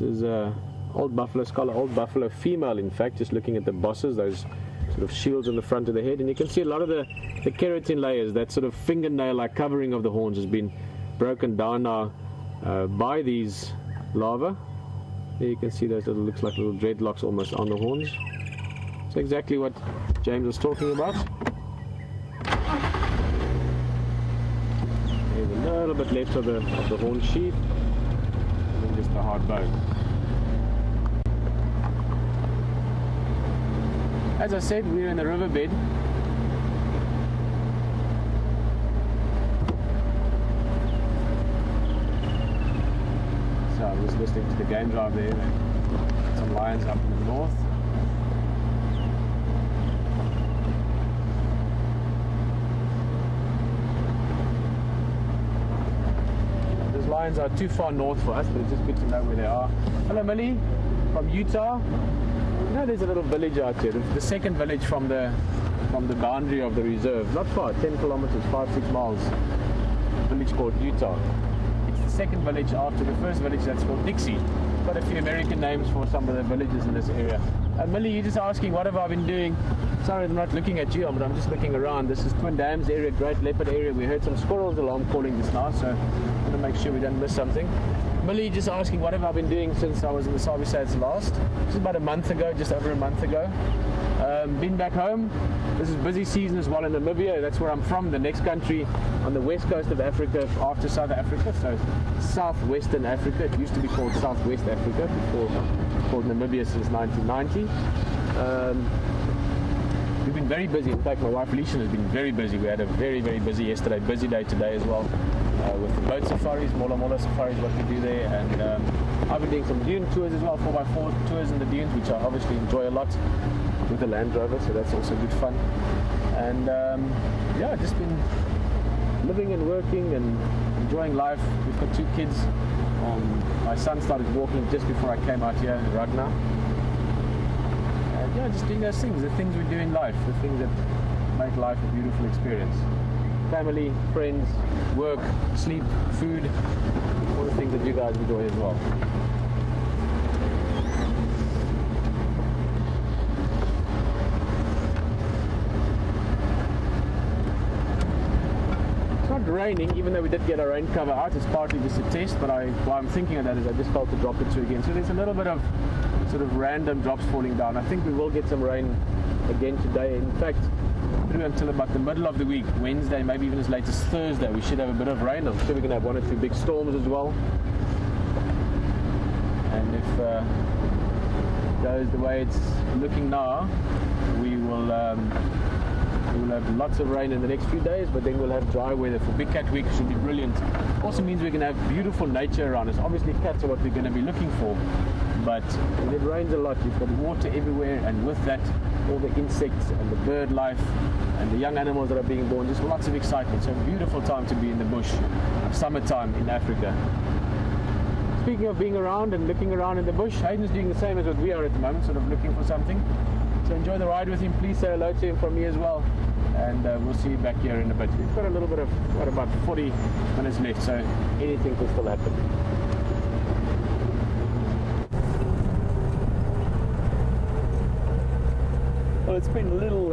is a old buffalo skull, old buffalo female, in fact. Just looking at the bosses, those sort of shields on the front of the head, and you can see a lot of the keratin layers, that sort of fingernail-like covering of the horns, has been broken down now by these larvae. There you can see those little, looks like little dreadlocks almost on the horns. It's exactly what James was talking about. There's a little bit left of the horn sheath, and then just the hard bone. As I said, we're in the riverbed. So I was listening to the game drive there. Some lions up in the north. Those lions are too far north for us, but it's just good to know where they are. Hello, Millie, from Utah. You know, there's a little village out here. The second village from the boundary of the reserve. Not far, 10 kilometers, 5-6 miles. A village called Utah. Second village after the first village, that's called Dixie. Got a few American names for some of the villages in this area. Millie, you're just asking what have I been doing. Sorry, I'm not looking at you, but I'm just looking around. This is Twin Dams area, Great Leopard area. We heard some squirrels alarm calling just now, so I'm going to make sure we don't miss something. Millie just asking what have I been doing since I was in the SafariLIVE last. This is about a month ago, just over a month ago. Been back home. This is busy season as well in Namibia. That's where I'm from, the next country on the west coast of Africa after South Africa. So southwestern Africa. It used to be called Southwest Africa before called Namibia since 1990. We've been very busy. In fact, my wife Alicia has been very busy. We had a very, very busy yesterday, busy day today as well, with the boat safaris, Mola safaris, what we do there. And I've been doing some dune tours as well, 4x4 tours in the dunes, which I obviously enjoy a lot with the Land Rover, so that's also good fun. And yeah, just been living and working and enjoying life. We've got 2 kids. My son started walking just before I came out here right now. And yeah, just doing those things, the things we do in life, the things that make life a beautiful experience. Family, friends, work, sleep, food, all the things that you guys enjoy as well. not raining, even though we did get our rain cover out. It's partly just a test, but why I'm thinking of that is I just felt the drop it through again. So there's a little bit of sort of random drops falling down. I think we will get some rain again today. In fact, probably until about the middle of the week, Wednesday, maybe even as late as Thursday, we should have a bit of rain. I'm sure we're going to have 1 or 2 big storms as well. And if it goes the way it's looking now, we will have lots of rain in the next few days, but then we'll have dry weather for Big Cat Week. Should be brilliant. Also means we're going to have beautiful nature around us. Obviously cats are what we're going to be looking for, but when it rains a lot, you've got water everywhere, and with that all the insects and the bird life and the young animals that are being born, just lots of excitement. So a beautiful time to be in the bush, summertime in Africa. Speaking of being around and looking around in the bush, Hayden's doing the same as what we are at the moment, sort of looking for something. So enjoy the ride with him. Please say hello to him from me as well, and we'll see you back here in a bit. We've got a little bit of, about 40 minutes left, so anything could still happen. Well, it's been a little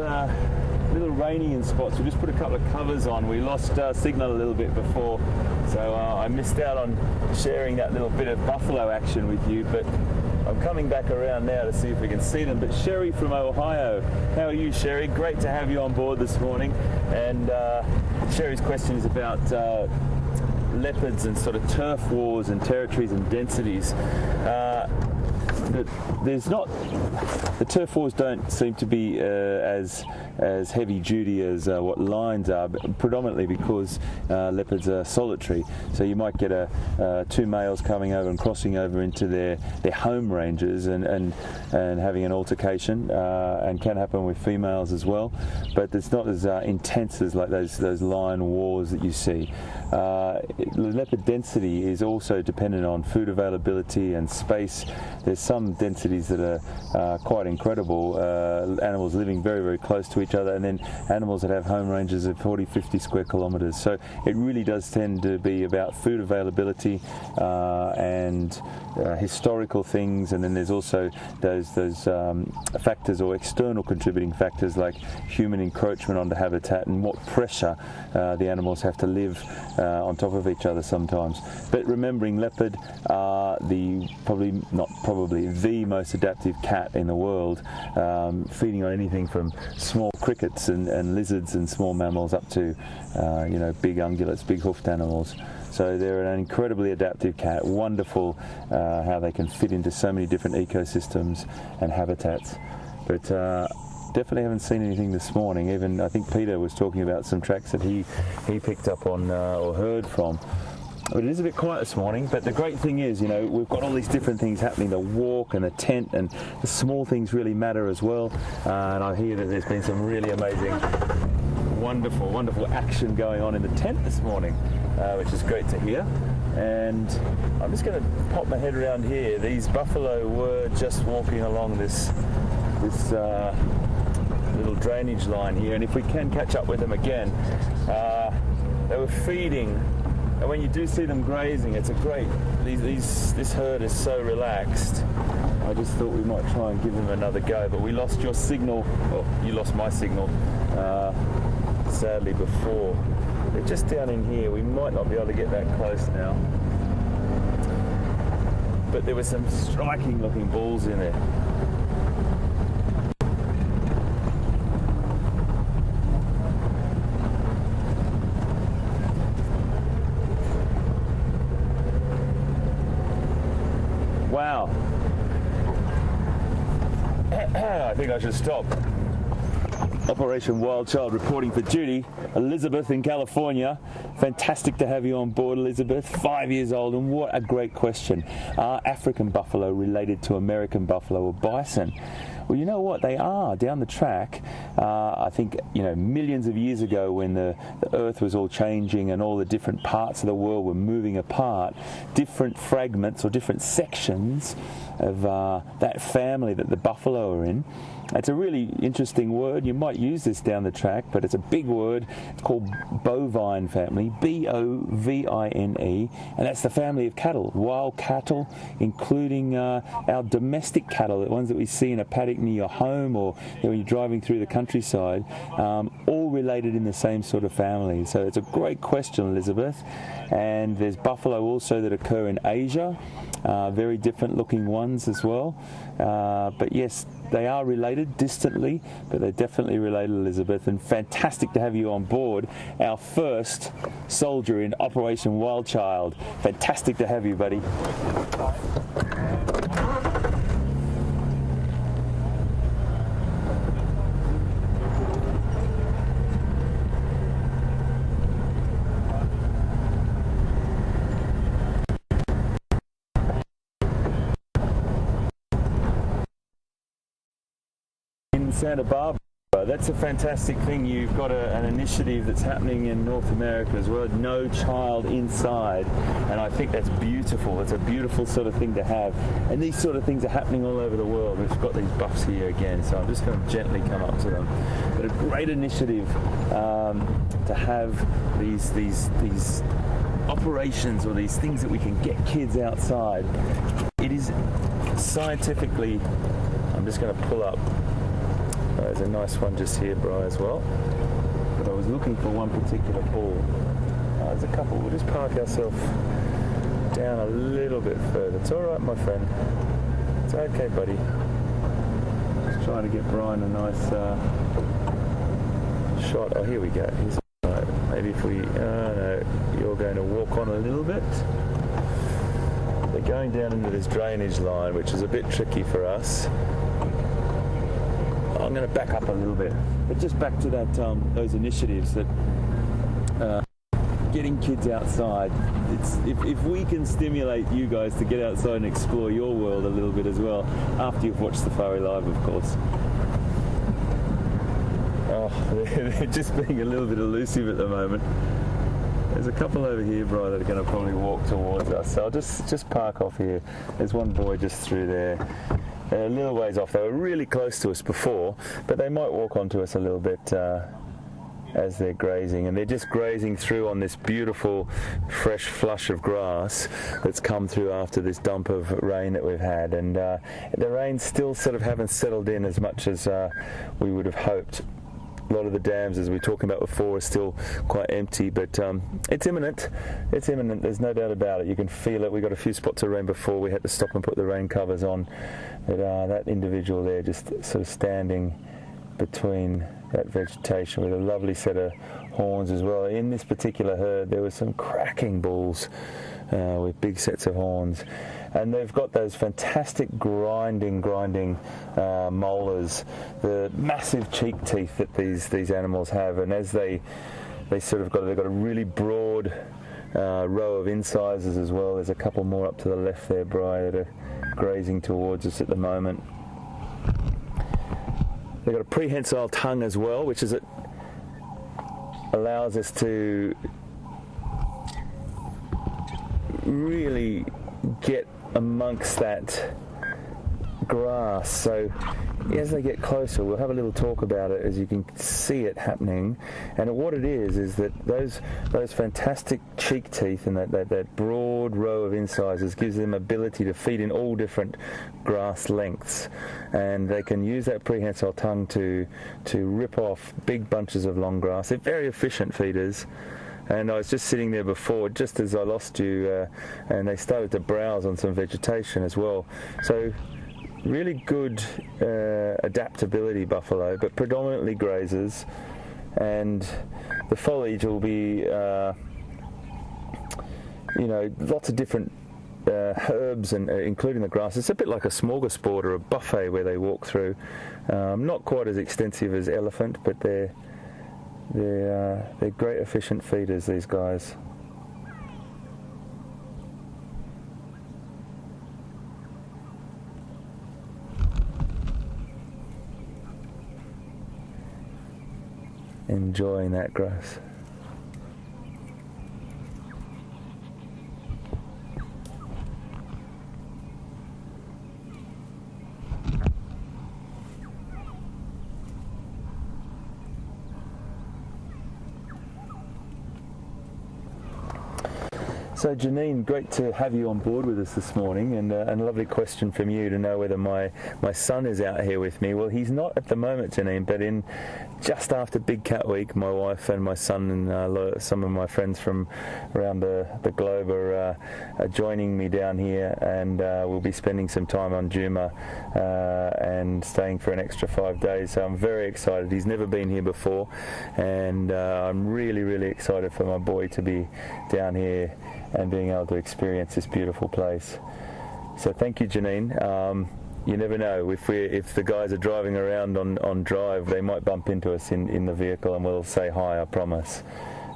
rainy in spots. We just put a couple of covers on. We lost signal a little bit before, so I missed out on sharing that little bit of buffalo action with you, but I'm coming back around now to see if we can see them. But Sherry from Ohio, how are you, Sherry? Great to have you on board this morning. And Sherry's question is about leopards and sort of turf wars and territories and densities. The turf wars don't seem to be as heavy duty as what lions are, but predominantly because leopards are solitary. So you might get 2 males coming over and crossing over into their home ranges and having an altercation, and can happen with females as well. But it's not as intense as like those lion wars that you see. Leopard density is also dependent on food availability and space. There's some densities that are quite incredible, animals living very, very close to each other, and then animals that have home ranges of 40-50 square kilometres. So it really does tend to be about food availability and historical things, and then there's also those factors or external contributing factors like human encroachment onto habitat and what pressure the animals have to live on top of each other sometimes. But remembering leopard are the most adaptive cat in the world, feeding on anything from small crickets and lizards and small mammals up to big ungulates, big hoofed animals. So they're an incredibly adaptive cat. Wonderful how they can fit into so many different ecosystems and habitats. But definitely haven't seen anything this morning. Even I think Pieter was talking about some tracks that he picked up on or heard from. But it is a bit quiet this morning, but the great thing is, we've got all these different things happening, the walk and the tent, and the small things really matter as well. And I hear that there's been some really amazing, wonderful action going on in the tent this morning, which is great to hear. And I'm just going to pop my head around here. These buffalo were just walking along this little drainage line here, and if we can catch up with them again, they were feeding. And when you do see them grazing, it's a great. This herd is so relaxed. I just thought we might try and give them another go, but we lost your signal. Well, you lost my signal, sadly, before. They're just down in here. We might not be able to get that close now. But there were some striking-looking bulls in there. Wow. I think I should stop. Operation Wild Child reporting for duty. Elizabeth in California. Fantastic to have you on board, Elizabeth. 5 years old, and what a great question. Are African buffalo related to American buffalo or bison? Well, you know what? They are. Down the track, I think, millions of years ago when the earth was all changing and all the different parts of the world were moving apart, different fragments or different sections of that family that the buffalo are in. It's a really interesting word. You might use this down the track, but it's a big word. It's called bovine family, B-O-V-I-N-E, and that's the family of cattle, wild cattle, including our domestic cattle, the ones that we see in a paddock near your home, or when you're driving through the countryside, all related in the same sort of family. So it's a great question, Elizabeth. And there's buffalo also that occur in Asia, very different looking ones as well. But yes, they are related distantly, but they're definitely related, Elizabeth. And fantastic to have you on board, our first soldier in Operation Wild Child. Fantastic to have you, buddy. Santa Barbara. That's a fantastic thing. You've got an initiative that's happening in North America as well, No Child Inside, and I think that's beautiful. It's a beautiful sort of thing to have, and these sort of things are happening all over the world. We've got these buffs here again, so I'm just going to gently come up to them. But a great initiative to have these operations, or these things that we can get kids outside. It is scientifically, I'm just going to pull up. There's a nice one just here, Bri, as well. But I was looking for one particular bull. There's a couple. We'll just park ourselves down a little bit further. It's all right, my friend. It's okay, buddy. Just trying to get Brian a nice shot. Oh, here we go. Here's right. Maybe if we... no, you're going to walk on a little bit. They're going down into this drainage line, which is a bit tricky for us. I'm going to back up a little bit, but just back to that those initiatives that getting kids outside. It's if we can stimulate you guys to get outside and explore your world a little bit as well, after you've watched SafariLIVE, of course. Oh, they're just being a little bit elusive at the moment. There's a couple over here, Bri, that are going to probably walk towards us. So I'll just park off here. There's one boy just through there. They're a little ways off. They were really close to us before, but they might walk onto us a little bit as they're grazing. And they're just grazing through on this beautiful, fresh flush of grass that's come through after this dump of rain that we've had. And the rains still sort of haven't settled in as much as we would have hoped. A lot of the dams, as we were talking about before, are still quite empty, but it's imminent. It's imminent. There's no doubt about it. You can feel it. We got a few spots of rain before. We had to stop and put the rain covers on. But that individual there, just sort of standing between that vegetation with a lovely set of horns as well. In this particular herd, there were some cracking bulls with big sets of horns. And they've got those fantastic grinding molars, the massive cheek teeth that these animals have, and as they've got a really broad row of incisors as well. There's a couple more up to the left there, Bri, that are grazing towards us at the moment. They've got a prehensile tongue as well, which is allows us to really get amongst that grass. So as they get closer, we'll have a little talk about it as you can see it happening. And what it is that those fantastic cheek teeth and that broad row of incisors gives them ability to feed in all different grass lengths, and they can use that prehensile tongue to rip off big bunches of long grass. They're very efficient feeders. And I was just sitting there before, just as I lost you, and they started to browse on some vegetation as well. So really good adaptability buffalo, but predominantly grazers. And the foliage will be, lots of different herbs, and including the grass. It's a bit like a smorgasbord or a buffet where they walk through. Not quite as extensive as elephant, but they're great efficient feeders, these guys. Enjoying that grass. So Janine, great to have you on board with us this morning, and a lovely question from you to know whether my son is out here with me. Well, he's not at the moment, Janine, but in just after Big Cat Week, my wife and my son and some of my friends from around the globe are joining me down here, and we'll be spending some time on Juma and staying for an extra 5 days. So I'm very excited. He's never been here before, and I'm really, really excited for my boy to be down here and being able to experience this beautiful place. So thank you, Janine. You never know, if the guys are driving around on drive, they might bump into us in the vehicle, and we'll say hi, I promise.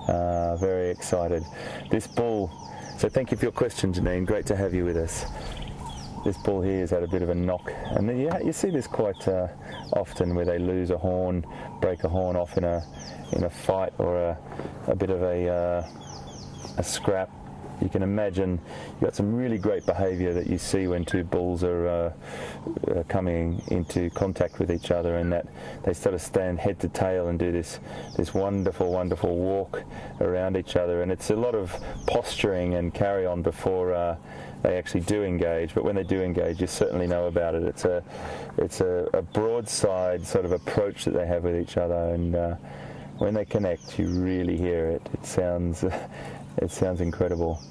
Very excited. This bull, so thank you for your question, Janine. Great to have you with us. This bull here has had a bit of a knock, and then you see this quite often, where they lose a horn, break a horn off in a fight, or a bit of a scrap. You can imagine you've got some really great behaviour that you see when two bulls are coming into contact with each other, and that they sort of stand head to tail and do this wonderful, wonderful walk around each other. And it's a lot of posturing and carry on before they actually do engage. But when they do engage, you certainly know about it. It's a broadside sort of approach that they have with each other, and when they connect, you really hear it. It sounds incredible.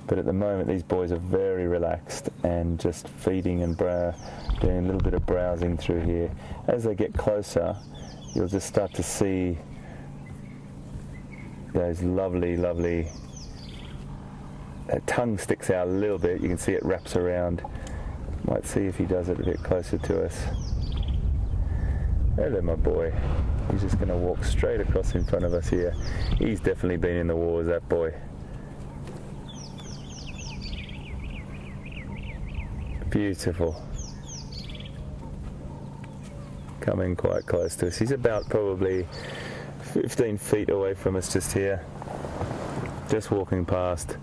But at the moment, these boys are very relaxed and just feeding and doing a little bit of browsing through here. As they get closer, you'll just start to see those lovely, lovely... That tongue sticks out a little bit. You can see it wraps around. Might see if he does it a bit closer to us. Hello, my boy. He's just going to walk straight across in front of us here. He's definitely been in the wars, that boy. Beautiful. Coming quite close to us. He's about probably 15 feet away from us just here. Just walking past.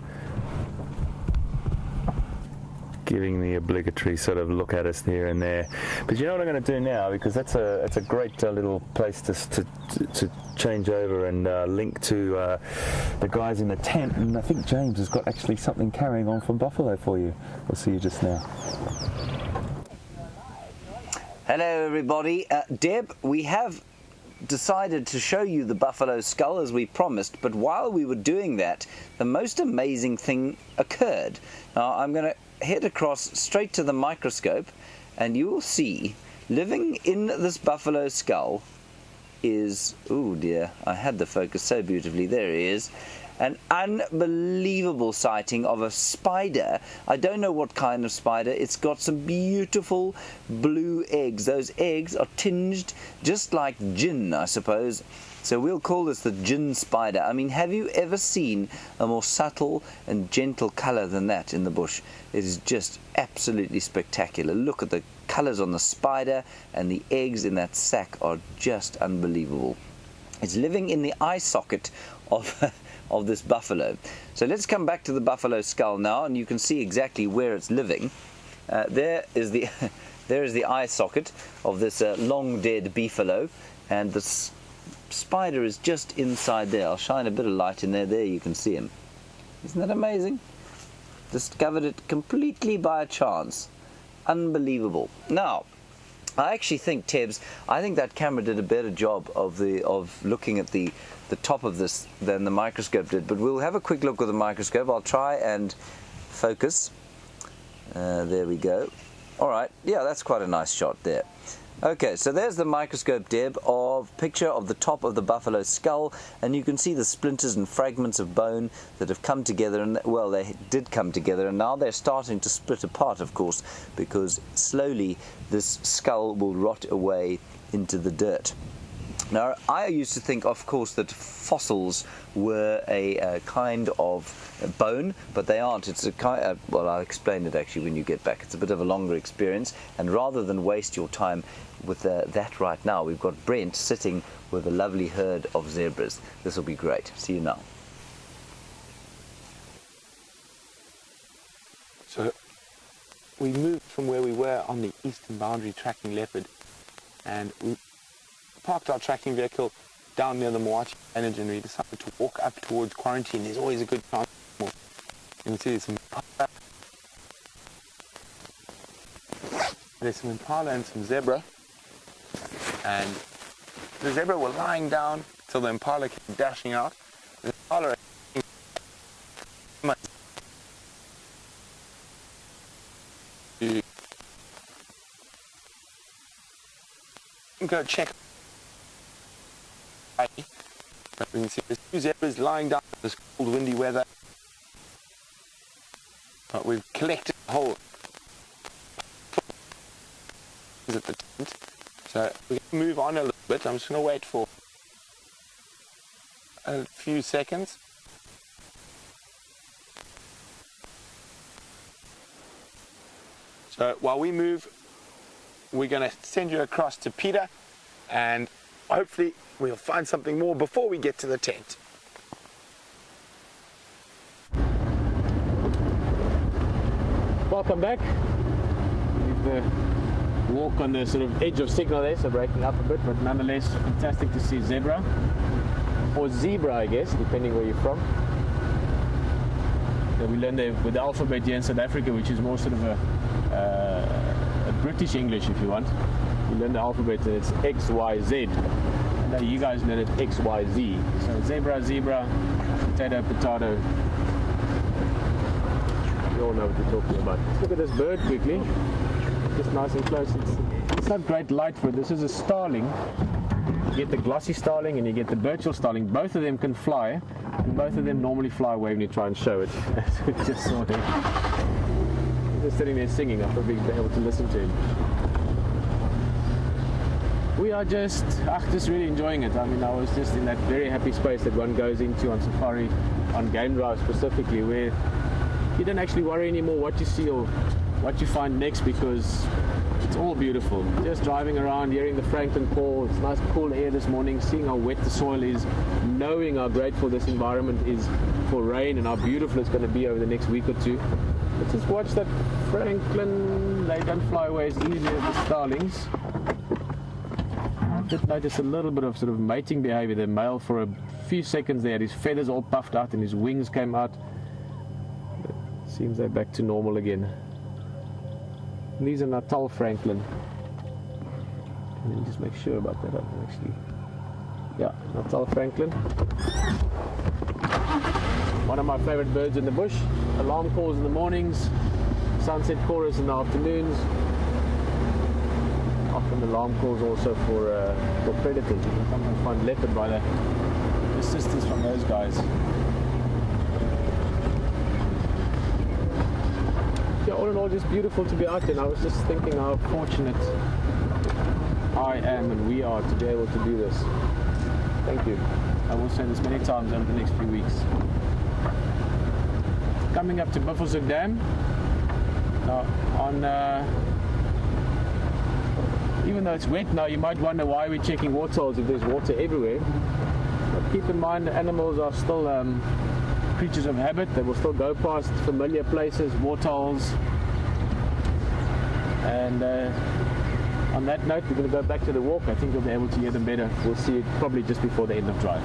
Giving the obligatory sort of look at us here and there. But you know what I'm going to do now, because that's a great little place to change over and link to the guys in the tent. And I think James has got actually something carrying on from Buffalo for you. We'll see you just now. Hello everybody. Deb, we have decided to show you the buffalo skull as we promised, but while we were doing that, the most amazing thing occurred. Now I'm going to head across straight to the microscope, and you will see living in this buffalo skull is, oh dear, I had the focus so beautifully, there he is, an unbelievable sighting of a spider. I don't know what kind of spider. It's got some beautiful blue eggs. Those eggs are tinged just like gin, I suppose. So we'll call this the gin spider. I mean, have you ever seen a more subtle and gentle colour than that in the bush? It is just absolutely spectacular. Look at the colours on the spider, and the eggs in that sack are just unbelievable. It's living in the eye socket of this buffalo. So let's come back to the buffalo skull now, and you can see exactly where it's living. There is the eye socket of this long dead beefalo, and the spider is just inside there. I'll shine a bit of light in there. There you can see him. Isn't that amazing? Discovered it completely by chance. Unbelievable. Now, I actually think, Tebs, I think that camera did a better job of looking at the top of this than the microscope did. But we'll have a quick look with the microscope. I'll try and focus. There we go. All right. Yeah, that's quite a nice shot there. Okay, so there's the microscope, Deb, picture of the top of the buffalo skull, and you can see the splinters and fragments of bone that have come together, and well, they did come together, and now they're starting to split apart, of course, because slowly this skull will rot away into the dirt. Now, I used to think, of course, that fossils were a kind of bone, but they aren't. It's a kind well, I'll explain it actually when you get back. It's a bit of a longer experience, and rather than waste your time with that right now, we've got Brent sitting with a lovely herd of zebras. This will be great. See you now. So we moved from where we were on the eastern boundary tracking leopard, and we parked our tracking vehicle down near the Moati village, and we decided to walk up towards quarantine. There's always a good chance You can see there's some impala and some zebra. And the zebra were lying down till the impala came dashing out. The impala go check. But we can see there's two zebras lying down in this cold, windy weather. But we've collected the whole at the tent. So we're going to move on a little bit. I'm just going to wait for a few seconds. So while we move, we're going to send you across to Pieter, and hopefully we'll find something more before we get to the tent. Welcome back. We've walk on the sort of edge of signal there, so breaking up a bit, but nonetheless fantastic to see zebra, or zebra I guess, depending where you're from. So we learned with the alphabet here in South Africa, which is more sort of a British English if you want. We learned the alphabet and it's X, Y, Z. And now you guys learn it X, Y, Z. So zebra, zebra, potato, potato. You all know what we're talking about. Let's look at this bird quickly. Just nice and close. It's not great light for it. This is a starling. You get the glossy starling and you get the birchall starling. Both of them can fly, and both of them normally fly away when you try and show it. As we just saw him. He's just sitting there singing. I'll probably be able to listen to him. We are just really enjoying it. I mean, I was just in that very happy space that one goes into on safari, on game drive specifically, where you don't actually worry anymore what you see or what you find next, because it's all beautiful. Just driving around, hearing the Franklin call, it's nice cool air this morning, seeing how wet the soil is, knowing how grateful this environment is for rain and how beautiful it's going to be over the next week or two. Let's just watch that Franklin. They don't fly away as easy as the starlings. I did notice a little bit of sort of mating behavior. The male for a few seconds there had his feathers all puffed out and his wings came out. But it seems they're back to normal again. These are Natal Franklin. Can you just make sure about that? Actually, yeah, Natal Franklin. One of my favorite birds in the bush. Alarm calls in the mornings, sunset chorus in the afternoons. Often alarm calls also for predators. You can sometimes find leopard by the assistance from those guys. Yeah, all in all, just beautiful to be out there. And I was just thinking how fortunate I am and we are to be able to do this. Thank you. I will say this many times over the next few weeks. Coming up to Buffelshoek Dam. Now, even though it's wet now, you might wonder why we're checking waterholes if there's water everywhere. But keep in mind the animals are still creatures of habit. They will still go past familiar places, waterholes. And on that note, we're going to go back to the walk. I think we'll be able to hear them better. We'll see it probably just before the end of drive.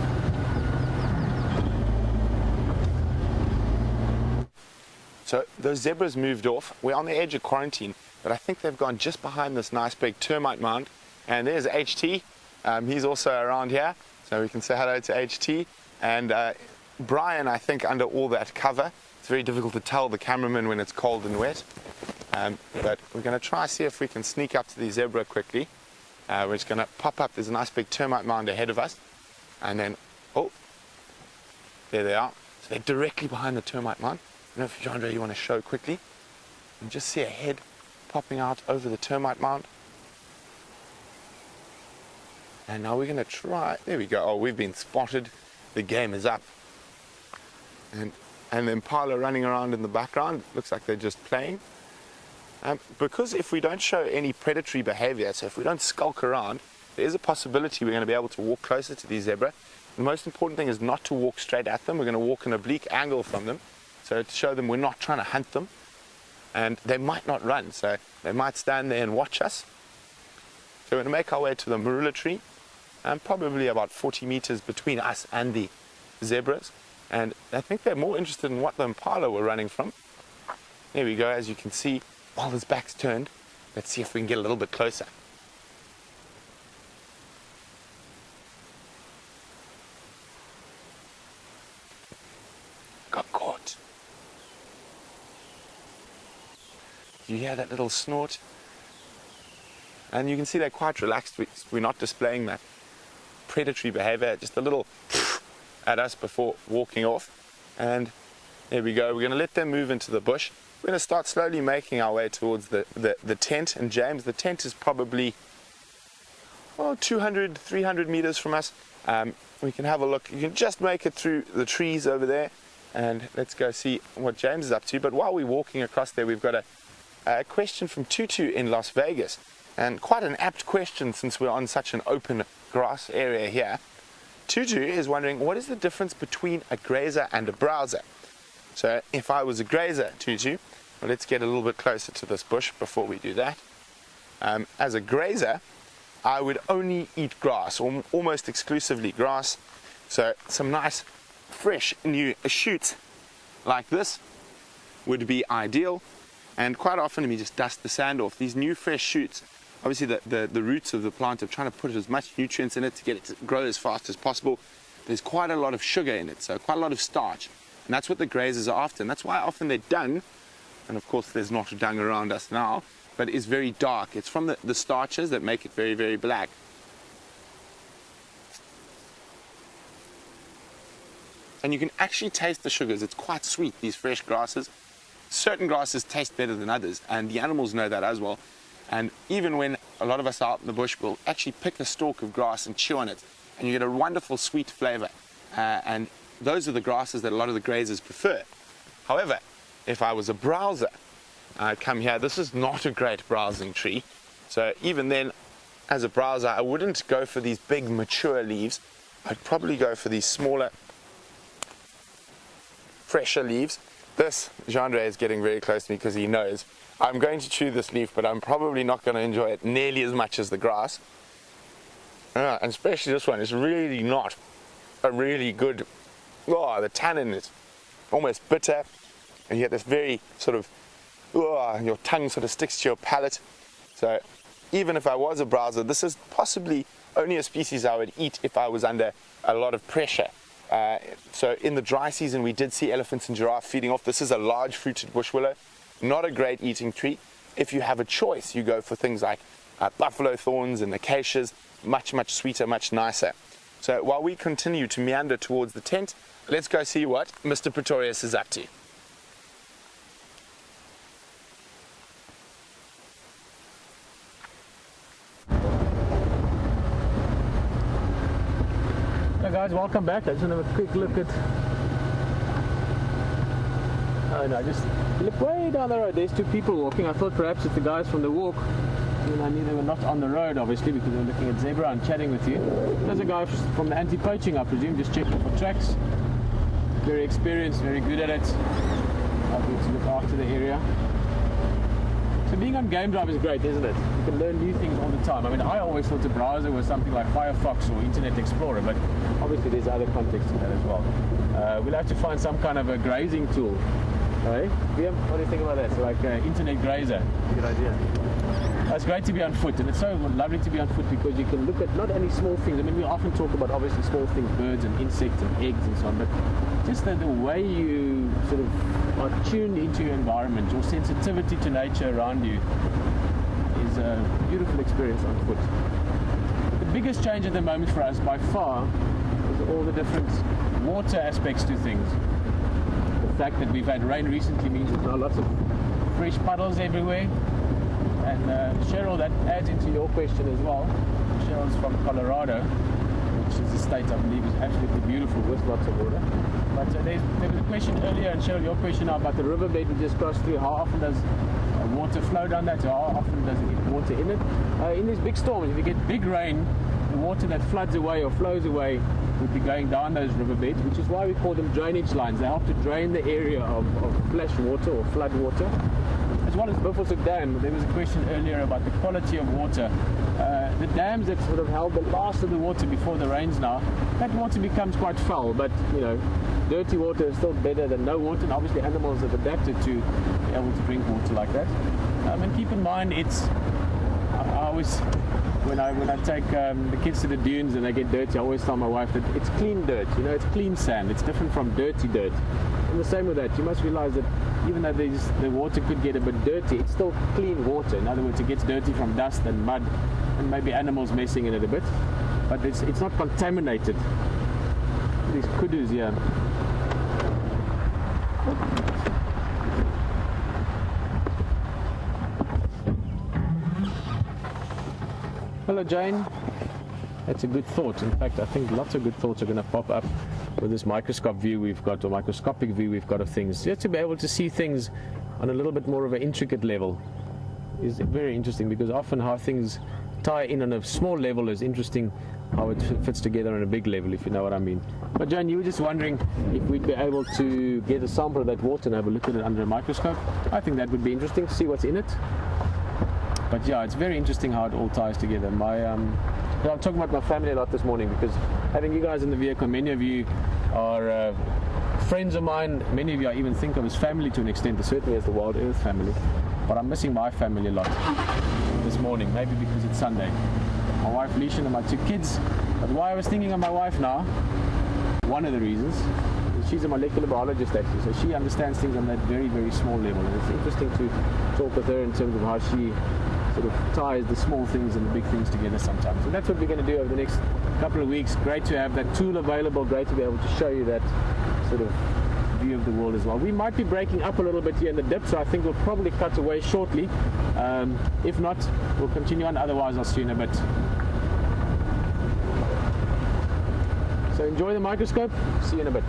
So those zebras moved off. We're on the edge of quarantine, but I think they've gone just behind this nice big termite mound. And there's HT. He's also around here, so we can say hello to HT. And Brian, I think, under all that cover. It's very difficult to tell the cameraman when it's cold and wet. But we're going to try see if we can sneak up to the zebra quickly. We're just going to pop up. There's a nice big termite mound ahead of us. And then, oh, there they are. So they're directly behind the termite mound. I don't know if, Jandre, you want to show quickly. You just see a head popping out over the termite mound. And now we're going to try. There we go. Oh, we've been spotted. The game is up. And the impala running around in the background. Looks like they're just playing. Because if we don't show any predatory behavior, so if we don't skulk around, there is a possibility we're going to be able to walk closer to these zebra. The most important thing is not to walk straight at them. We're going to walk an oblique angle from them. So to show them we're not trying to hunt them. And they might not run, so they might stand there and watch us. So we're going to make our way to the marula tree, and probably about 40 meters between us and the zebras. and I think they're more interested in what the impala were running from. There we go, as you can see, while his back's turned. Let's see if we can get a little bit closer. Got caught. You hear that little snort? And you can see they're quite relaxed. We're not displaying that predatory behavior, just a little at us before walking off. And there we go. We're going to let them move into the bush. We're going to start slowly making our way towards the tent. And James, the tent is probably 200, 300 meters from us. We can have a look. You can just make it through the trees over there. And let's go see what James is up to. But while we're walking across there, we've got a question from Tutu in Las Vegas. And quite an apt question since we're on such an open grass area here. Tutu is wondering, what is the difference between a grazer and a browser? So if I was a grazer, Tutu, well, let's get a little bit closer to this bush before we do that. As a grazer, I would only eat grass, or almost exclusively grass. So some nice, fresh, new shoots like this would be ideal. And quite often, we just dust the sand off. These new, fresh shoots, obviously the roots of the plant are trying to put as much nutrients in it to get it to grow as fast as possible. There's quite a lot of sugar in it, so quite a lot of starch. And that's what the grazers are after. And that's why often they're dung, and of course there's not dung around us now, but it's very dark. It's from the starches that make it very, very black. And you can actually taste the sugars. It's quite sweet, these fresh grasses. Certain grasses taste better than others, and the animals know that as well. And even when a lot of us are out in the bush, we'll actually pick a stalk of grass and chew on it, and you get a wonderful sweet flavor. And those are the grasses that a lot of the grazers prefer. However, if I was a browser, I'd come here. This is not a great browsing tree. So even then, as a browser, I wouldn't go for these big mature leaves. I'd probably go for these smaller, fresher leaves. This, Jean-Andre is getting very close to me because he knows I'm going to chew this leaf, but I'm probably not going to enjoy it nearly as much as the grass. And especially this one is really not a really good, the tannin is almost bitter, and you get this very sort of, your tongue sort of sticks to your palate. So even if I was a browser, this is possibly only a species I would eat if I was under a lot of pressure. So in the dry season, we did see elephants and giraffe feeding off. This is a large fruited bush willow, not a great eating tree. If you have a choice, you go for things like buffalo thorns and acacias, much, much sweeter, much nicer. So while we continue to meander towards the tent, let's go see what Mr. Pretorius is up to. Hey guys, welcome back. I just want to have a quick look at... Oh no, just look way down the road. There's two people walking. I thought perhaps it's the guys from the walk. And I knew they were not on the road, obviously, because they were looking at zebra and chatting with you. There's a guy from the anti-poaching, I presume, just checking for tracks. Very experienced, very good at it. I'll be to look after the area. So being on Game Drive is great, isn't it? You can learn new things all the time. I mean, I always thought a browser was something like Firefox or Internet Explorer, but obviously there's other contexts to that as well. We'll have to find some kind of a grazing tool. Hey? What do you think about that? So like internet grazer. Good idea. It's great to be on foot, and it's so lovely to be on foot because you can look at not only small things. I mean, we often talk about obviously small things, birds and insects and eggs and so on, but just the way you sort of are tuned into your environment, your sensitivity to nature around you is a beautiful experience on foot. The biggest change at the moment for us by far is all the different water aspects to things. The fact that we've had rain recently means there's now lots of fresh puddles everywhere. And Cheryl, that adds into your question as well. Cheryl's from Colorado, which is a state I believe is absolutely beautiful with lots of water. But there was a question earlier, and Cheryl, your question now about the riverbed we just crossed through. How often does water flow down that? So how often does it get water in it? In these big storms, if you get big rain, the water that floods away or flows away would be going down those riverbeds, which is why we call them drainage lines. They help to drain the area of flash water or flood water. as well as Buffelshoek Dam, there was a question earlier about the quality of water. The dams that sort of held the last of the water before the rains now, that water becomes quite foul, but you know, dirty water is still better than no water, and obviously animals have adapted to be able to drink water like that. And keep in mind, it's, I always, when I take the kids to the dunes and they get dirty, I always tell my wife that it's clean dirt, you know, it's clean sand, it's different from dirty dirt. And the same with that, you must realize that even though the water could get a bit dirty, it's still clean water. In other words, it gets dirty from dust and mud and maybe animals messing in it a bit, but it's not contaminated. These kudus here. Hello Jane. That's a good thought. In fact, I think lots of good thoughts are going to pop up with this microscope view we've got, or microscopic view we've got of things. Just to be able to see things on a little bit more of an intricate level is very interesting, because often how things tie in on a small level is interesting, how it fits together on a big level, if you know what I mean. But Jane, you were just wondering if we'd be able to get a sample of that water and have a look at it under a microscope. I think that would be interesting to see what's in it. But yeah, it's very interesting how it all ties together. I'm talking about my family a lot this morning, because having you guys in the vehicle, many of you are friends of mine, many of you I even think of as family to an extent, certainly as the WildEarth family. But I'm missing my family a lot this morning, maybe because it's Sunday. My wife Leisha and my two kids. But why I was thinking of my wife now, one of the reasons, is she's a molecular biologist actually, so she understands things on that very, very small level. And it's interesting to talk with her in terms of how she sort of ties the small things and the big things together sometimes. So that's what we're going to do over the next couple of weeks. Great to have that tool available, great to be able to show you that sort of view of the world as well. We might be breaking up a little bit here in the dip, so I think we'll probably cut away shortly. If not, we'll continue on, otherwise I'll see you in a bit. So enjoy the microscope, see you in a bit.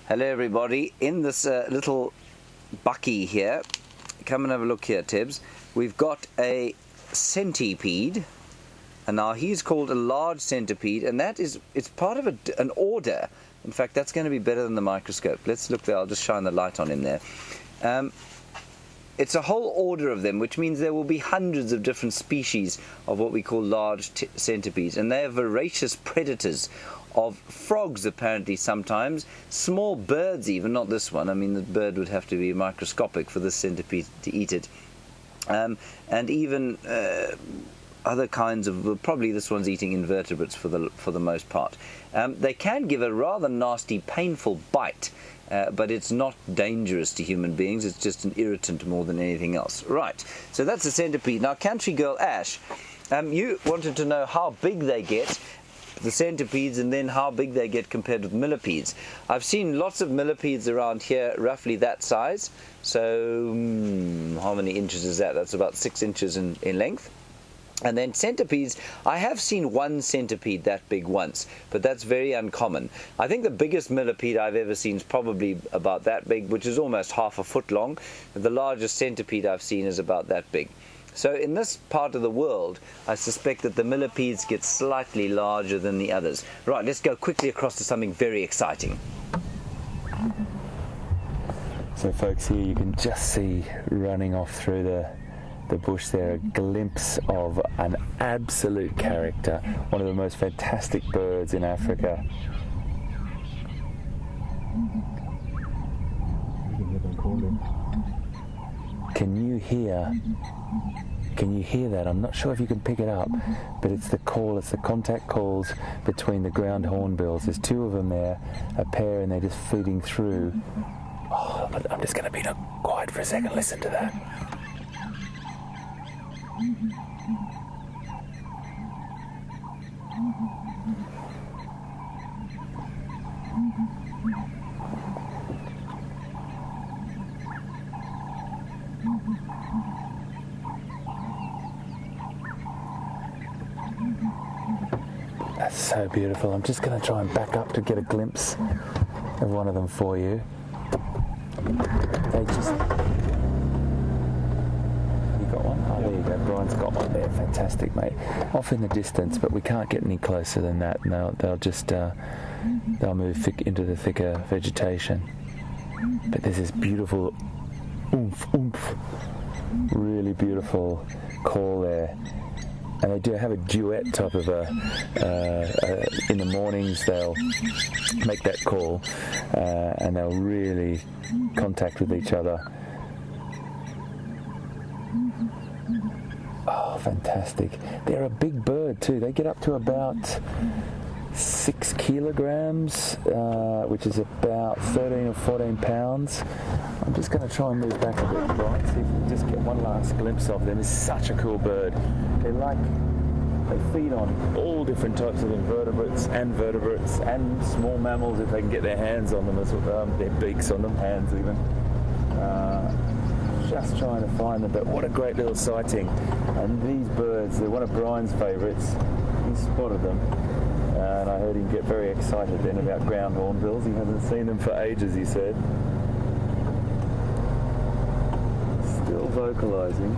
Hello everybody, in this little bucky here, come and have a look here Tibbs, we've got a centipede, and now he's called a large centipede, and that is, it's part of an order. In fact, that's going to be better than the microscope. Let's look there, I'll just shine the light on him there. It's a whole order of them, which means there will be hundreds of different species of what we call large centipedes, and they are voracious predators of frogs apparently sometimes, small birds even, not this one, I mean the bird would have to be microscopic for this centipede to eat it, and even other kinds of, probably this one's eating invertebrates for the most part. They can give a rather nasty, painful bite, but it's not dangerous to human beings, it's just an irritant more than anything else. Right, so that's a centipede. Now Country Girl Ash, you wanted to know how big they get, the centipedes, and then how big they get compared with millipedes. I've seen lots of millipedes around here, roughly that size. So how many inches is that? That's about 6 inches in length. And then centipedes, I have seen one centipede that big once, but that's very uncommon. I think the biggest millipede I've ever seen is probably about that big, which is almost half a foot long. The largest centipede I've seen is about that big. So in this part of the world, I suspect that the millipedes get slightly larger than the others. Right, let's go quickly across to something very exciting. So folks, here you can just see running off through the bush there a glimpse of an absolute character, one of the most fantastic birds in Africa. Can you hear that? I'm not sure if you can pick it up, but it's the call, it's the contact calls between the ground hornbills. There's two of them there, a pair, and they're just feeding through. Oh, I'm just going to be quiet for a second, listen to that. That's so beautiful. I'm just going to try and back up to get a glimpse of one of them for you. They just... You got one? Oh, there you go. Brian's got one there. Fantastic, mate. Off in the distance, but we can't get any closer than that. And they'll just they'll move into the thicker vegetation. But there's this beautiful oomph, oomph, really beautiful call there. And they do have a duet type of in the mornings they'll make that call and they'll really contact with each other. Oh, fantastic. They're a big bird too. They get up to about 6 kilograms, which is about 13 or 14 pounds. I'm just going to try and move back a bit, right? See if we can just get one last glimpse of them. It's such a cool bird. They feed on all different types of invertebrates and vertebrates and small mammals if they can get their hands on them, as well, their beaks on them, hands even. Just trying to find them, but what a great little sighting. And these birds, they're one of Brian's favourites. He spotted them. And I heard him get very excited then about ground hornbills. He hasn't seen them for ages, he said. Still vocalising.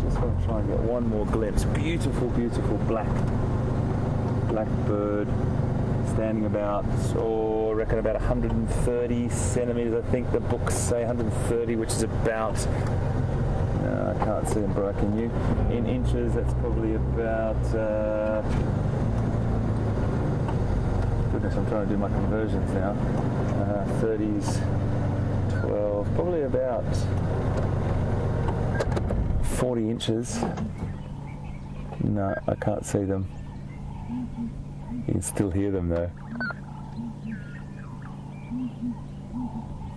Just want to try and get one more glimpse. Beautiful, beautiful black bird. Standing about, I reckon about 130 centimetres. I think the books say 130, which is about, I can't see them, Brian, can you? In inches, that's probably about, goodness, I'm trying to do my conversions now. 30s, 12, probably about 40 inches. No, I can't see them. You can still hear them though.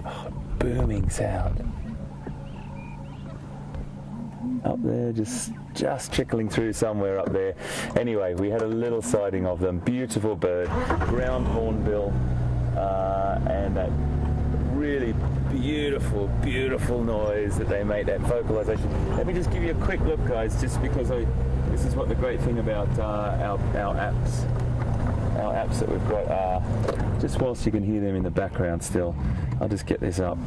Oh, booming sound. Up there, just trickling through somewhere up there. Anyway, we had a little sighting of them. Beautiful bird, ground hornbill, and that really beautiful, beautiful noise that they make, that vocalization. Let me just give you a quick look, guys, just because this is what the great thing about our apps that we've got are. Just whilst you can hear them in the background still, I'll just get this up.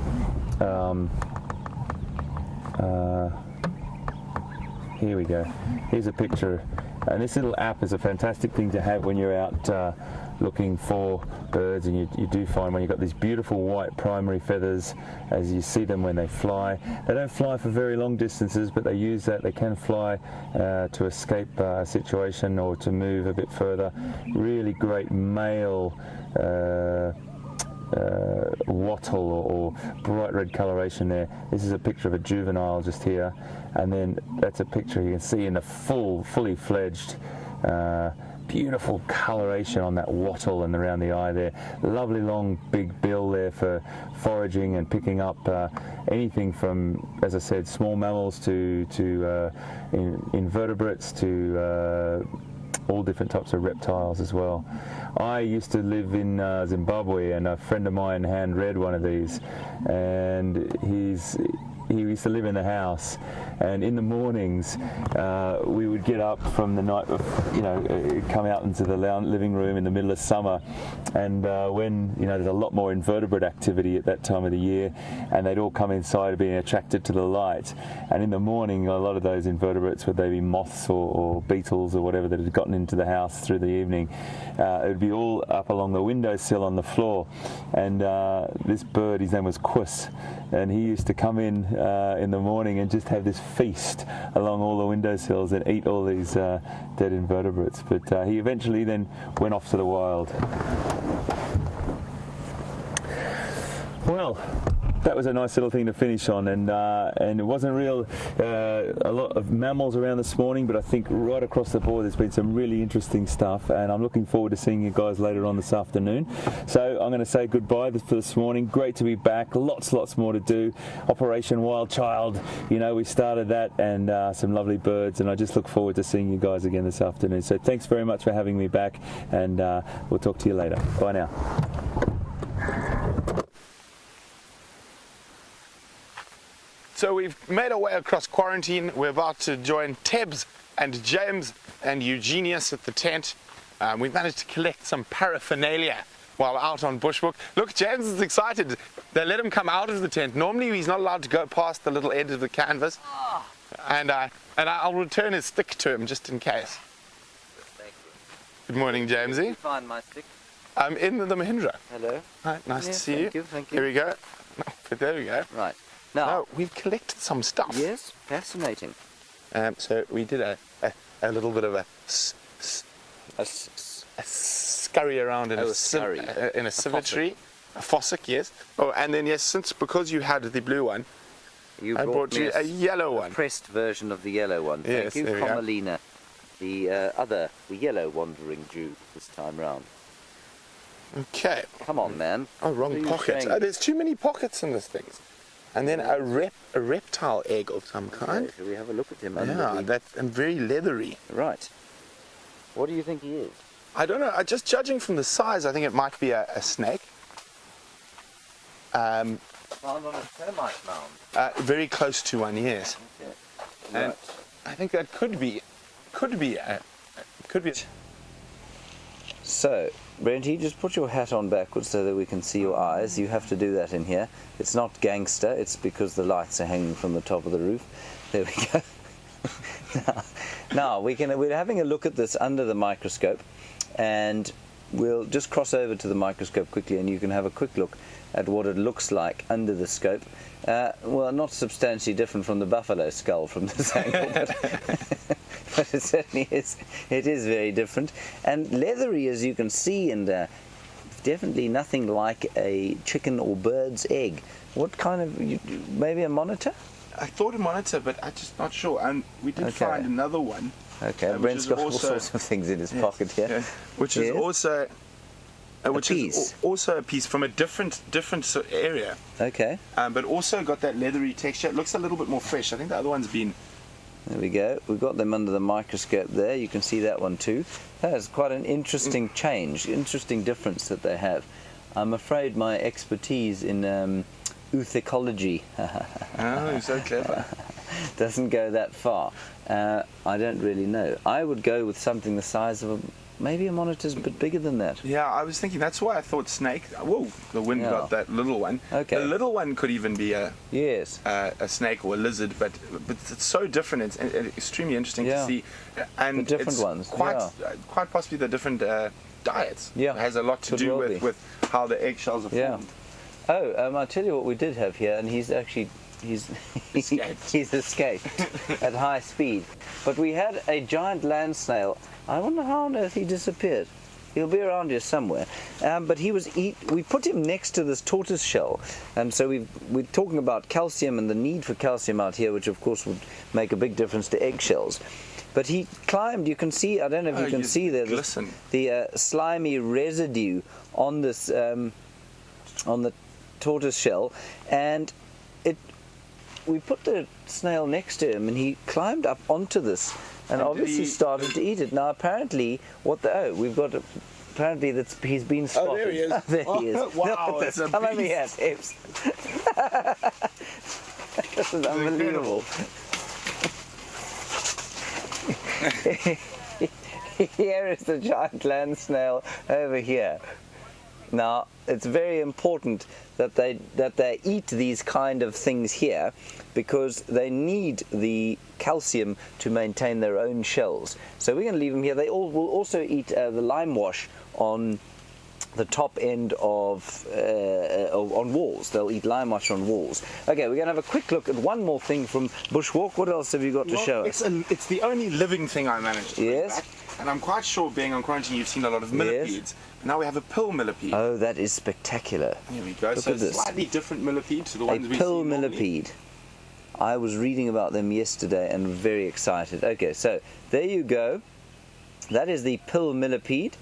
Here we go. Here's a picture, and this little app is a fantastic thing to have when you're out looking for birds, and you do find when you've got these beautiful white primary feathers as you see them when they fly. They don't fly for very long distances, but they use that. They can fly to escape a situation or to move a bit further. Really great male wattle or bright red coloration there. This is a picture of a juvenile just here, and then that's a picture you can see in the fully fledged beautiful coloration on that wattle and around the eye there. Lovely long big bill there for foraging and picking up anything from, as I said, small mammals to invertebrates to all different types of reptiles as well. I used to live in Zimbabwe, and a friend of mine hand-reared one of these, and he used to live in the house, and in the mornings we would get up from the night, come out into the living room in the middle of summer, and when there's a lot more invertebrate activity at that time of the year, and they'd all come inside being attracted to the light, and in the morning a lot of those invertebrates, whether they be moths or beetles or whatever that had gotten into the house through the evening, it would be all up along the windowsill on the floor, and this bird, his name was Quis, and he used to come in the morning and just have this feast along all the windowsills and eat all these dead invertebrates. But he eventually then went off to the wild. Well, that was a nice little thing to finish on, and it wasn't a lot of mammals around this morning, but I think right across the board there's been some really interesting stuff, and I'm looking forward to seeing you guys later on this afternoon. So I'm going to say goodbye for this morning. Great to be back. Lots more to do. Operation Wild Child, we started that, and some lovely birds, and I just look forward to seeing you guys again this afternoon. So thanks very much for having me back, and we'll talk to you later. Bye now. So we've made our way across quarantine. We're about to join Tebs and James and Eugenius at the tent. We've managed to collect some paraphernalia while out on bushwalk. Look, James is excited. They let him come out of the tent. Normally he's not allowed to go past the little edge of the canvas. Oh. And I'll return his stick to him just in case. Thank you. Good morning, Jamesy. Did you find my stick? I'm in the Mahindra. Hello. Hi, nice to see Thank you. Thank you. Here we go. But there we go. Right. Now, Now, we've collected some stuff. yes, fascinating. So we did a little bit of a scurry around in Oh, a a scurry. in a cemetery. A fossick, yes. Oh, and then yes, because you had the blue one, You I brought me you a yellow one. pressed version of the yellow one. Thank Yes, you, there we go. Commelina. The yellow wandering Jew this time round. Okay. Come on, man. Oh, What are wrong you pocket. saying? Oh, there's too many pockets in this thing. And then a reptile egg of some kind. Okay, shall we have a look at him? Yeah, that's and very leathery. Right. What do you think he is? I don't know. Just judging from the size, I think it might be a snake. Found on a termite mound. Very close to one, yes. Okay. And Right. I think that could be. So, Brenty, just put your hat on backwards so that we can see your eyes. You have to do that in here. It's not gangster, it's because the lights are hanging from the top of the roof. There we go. now we're having a look at this under the microscope, and we'll just cross over to the microscope quickly and you can have a quick look at what it looks like under the scope. Well, not substantially different from the buffalo skull from this angle, but it certainly is. It is very different and leathery, as you can see, and definitely nothing like a chicken or bird's egg. What kind of? Maybe a monitor? I thought a monitor, but I'm just not sure. And we did Okay. find another one. Okay, which Brent's is got all also- sorts of things in his pocket here. Yeah, which is Yes. also. Which piece. is also a piece from a different area, Okay, but also got that leathery texture. It looks a little bit more fresh. I think the other one's been. there we go. We've got them under the microscope there. You can see that one too. That is quite an interesting change, interesting difference that they have. I'm afraid my expertise in oothecology Oh, you're so clever. doesn't go that far. I don't really know. I would go with something the size of maybe a monitor's a bit bigger than that. Yeah, I was thinking that's why I thought snake. Whoa, the wind Yeah. got that little one. Okay. The little one could even be a Yes. snake or a lizard, but it's so different. It's extremely interesting Yeah. to see, and The different it's ones, Quite, yeah. quite possibly the different diets. Yeah. It has a lot to Could do well be. with how the eggshells are Yeah. formed. Oh, I'll tell you what we did have here, and he's Escaped. he's escaped at high speed. But we had a giant land snail. I wonder how on earth he disappeared. He'll be around here somewhere. But we put him next to this tortoise shell, and so we're talking about calcium and the need for calcium out here, which of course would make a big difference to eggshells. But he climbed. You can see. I don't know if you can see there. Glisten. The slimy residue on this on the tortoise shell, and we put the snail next to him, and he climbed up onto this, and And obviously started to eat it. Now, apparently, apparently he's been spotted. Oh, there he is. There he is. Wow, Look at it's this. a Come over here, beast. Tips. This is unbelievable. Here is the giant land snail over here. Now, it's very important that they eat these kind of things here, because they need the calcium to maintain their own shells. So we're going to leave them here. They will also eat the lime wash on the top end of on walls. They'll eat lime wash on walls. Okay, we're going to have a quick look at one more thing from Bushwalk. What else have you got to show us? It's the only living thing I managed to bring Yes. back. And I'm quite sure, being on quarantine, you've seen a lot of millipedes. Now we have a pill millipede. Oh, that is spectacular. Here we go. Look So at this. slightly different millipede to the A ones we see pill normally. millipede. I was reading about them yesterday and very excited. Okay, so there you go. That is the pill millipede.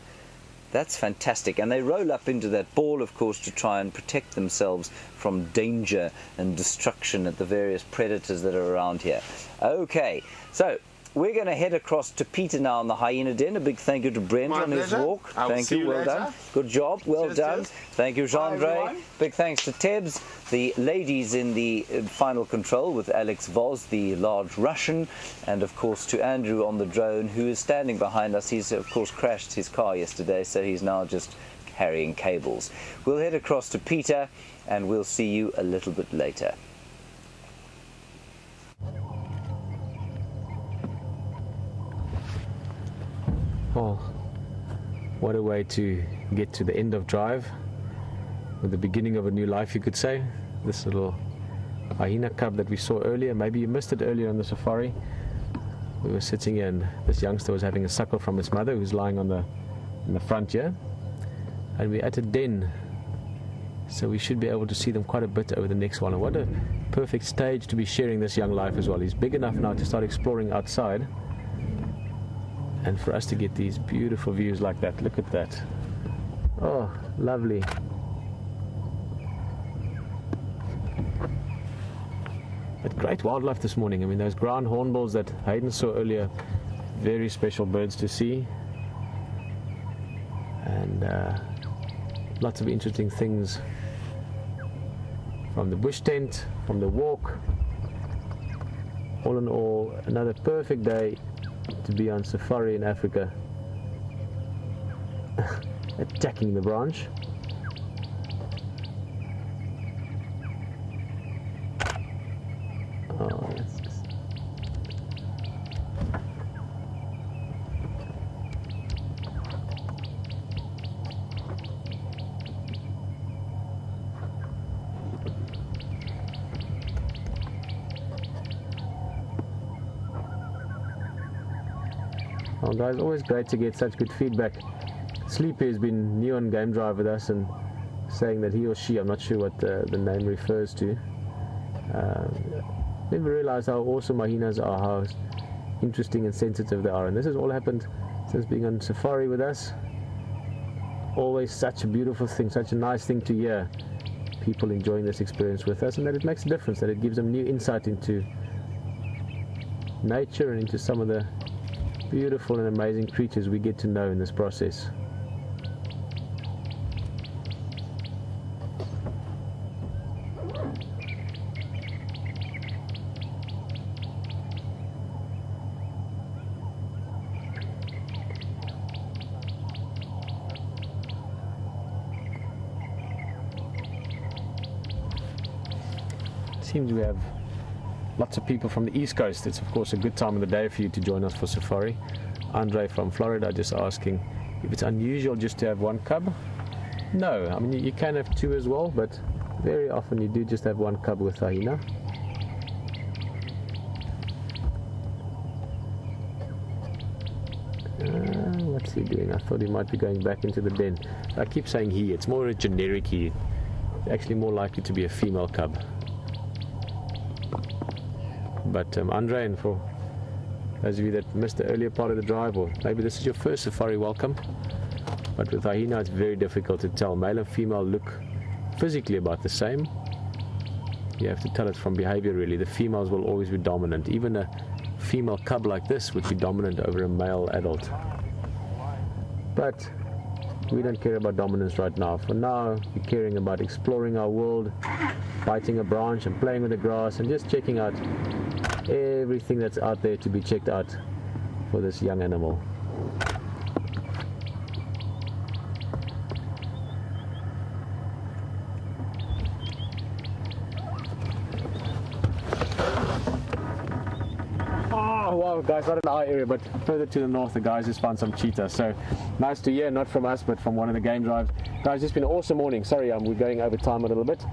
That's fantastic. And they roll up into that ball, of course, to try and protect themselves from danger and destruction at the various predators that are around here. Okay, so we're going to head across to Pieter now in the hyena den. A big thank you to Brent My on his pleasure. walk. I will Thank see you, you well later. done. Good job, well Cheers, done. cheers. Thank you, Bye, Jean-Dre. everyone. Big thanks to Tebs, the ladies in the final control with Alex Voz, the large Russian, and of course to Andrew on the drone, who is standing behind us. He's of course crashed his car yesterday, so he's now just carrying cables. We'll head across to Pieter, and we'll see you a little bit later. Oh, What a way to get to the end of drive, with the beginning of a new life, you could say. This little hyena cub that we saw earlier, maybe you missed it earlier on the safari. We were sitting here and this youngster was having a suckle from his mother, who's lying on in the front here. And we're at a den, so we should be able to see them quite a bit over the next one. And what a perfect stage to be sharing this young life as well. He's big enough now to start exploring outside, and for us to get these beautiful views like that. Look at that. Oh, lovely. But great wildlife this morning. I mean, those ground hornbills that Hayden saw earlier, very special birds to see. And lots of interesting things from the bush tent, from the walk. All in all, another perfect day to be on safari in Africa. Attacking the branch. Oh, that's just... Oh guys, always great to get such good feedback. Sleepy has been new on Game Drive with us and saying that he or she, I'm not sure what the name refers to, never realized how awesome hyenas are, how interesting and sensitive they are. And this has all happened since being on safari with us. Always such a beautiful thing, such a nice thing to hear. People enjoying this experience with us, and that it makes a difference, that it gives them new insight into nature and into some of the beautiful and amazing creatures we get to know in this process. Seems we have lots of people from the East Coast. It's of course a good time of the day for you to join us for safari. Andre from Florida just asking if it's unusual just to have one cub. No, I mean you can have two as well, but very often you do just have one cub with hyena. What's he doing? I thought he might be going back into the den. I keep saying he, it's more a generic he. It's actually more likely to be a female cub. But Andre, and for those of you that missed the earlier part of the drive, or maybe this is your first safari, welcome. But with hyena it's very difficult to tell. Male and female look physically about the same. You have to tell it from behavior really. The females will always be dominant. Even a female cub like this would be dominant over a male adult. But we don't care about dominance right now. For now, we're caring about exploring our world, biting a branch and playing with the grass and just checking out everything that's out there to be checked out for this young animal. Oh wow guys, not in our area, but further to the north the guys just found some cheetah. So nice to hear, not from us but from one of the game drives. Guys, it's been an awesome morning. Sorry, we're going over time a little bit.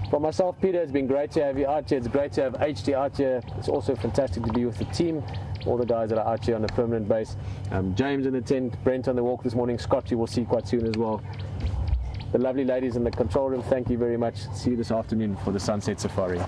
For myself, Pieter, it's been great to have you out here. It's great to have HT out here. It's also fantastic to be with the team, all the guys that are out here on a permanent base. James in the tent, Brent on the walk this morning, Scott you will see quite soon as well. The lovely ladies in the control room, thank you very much. See you this afternoon for the Sunset Safari.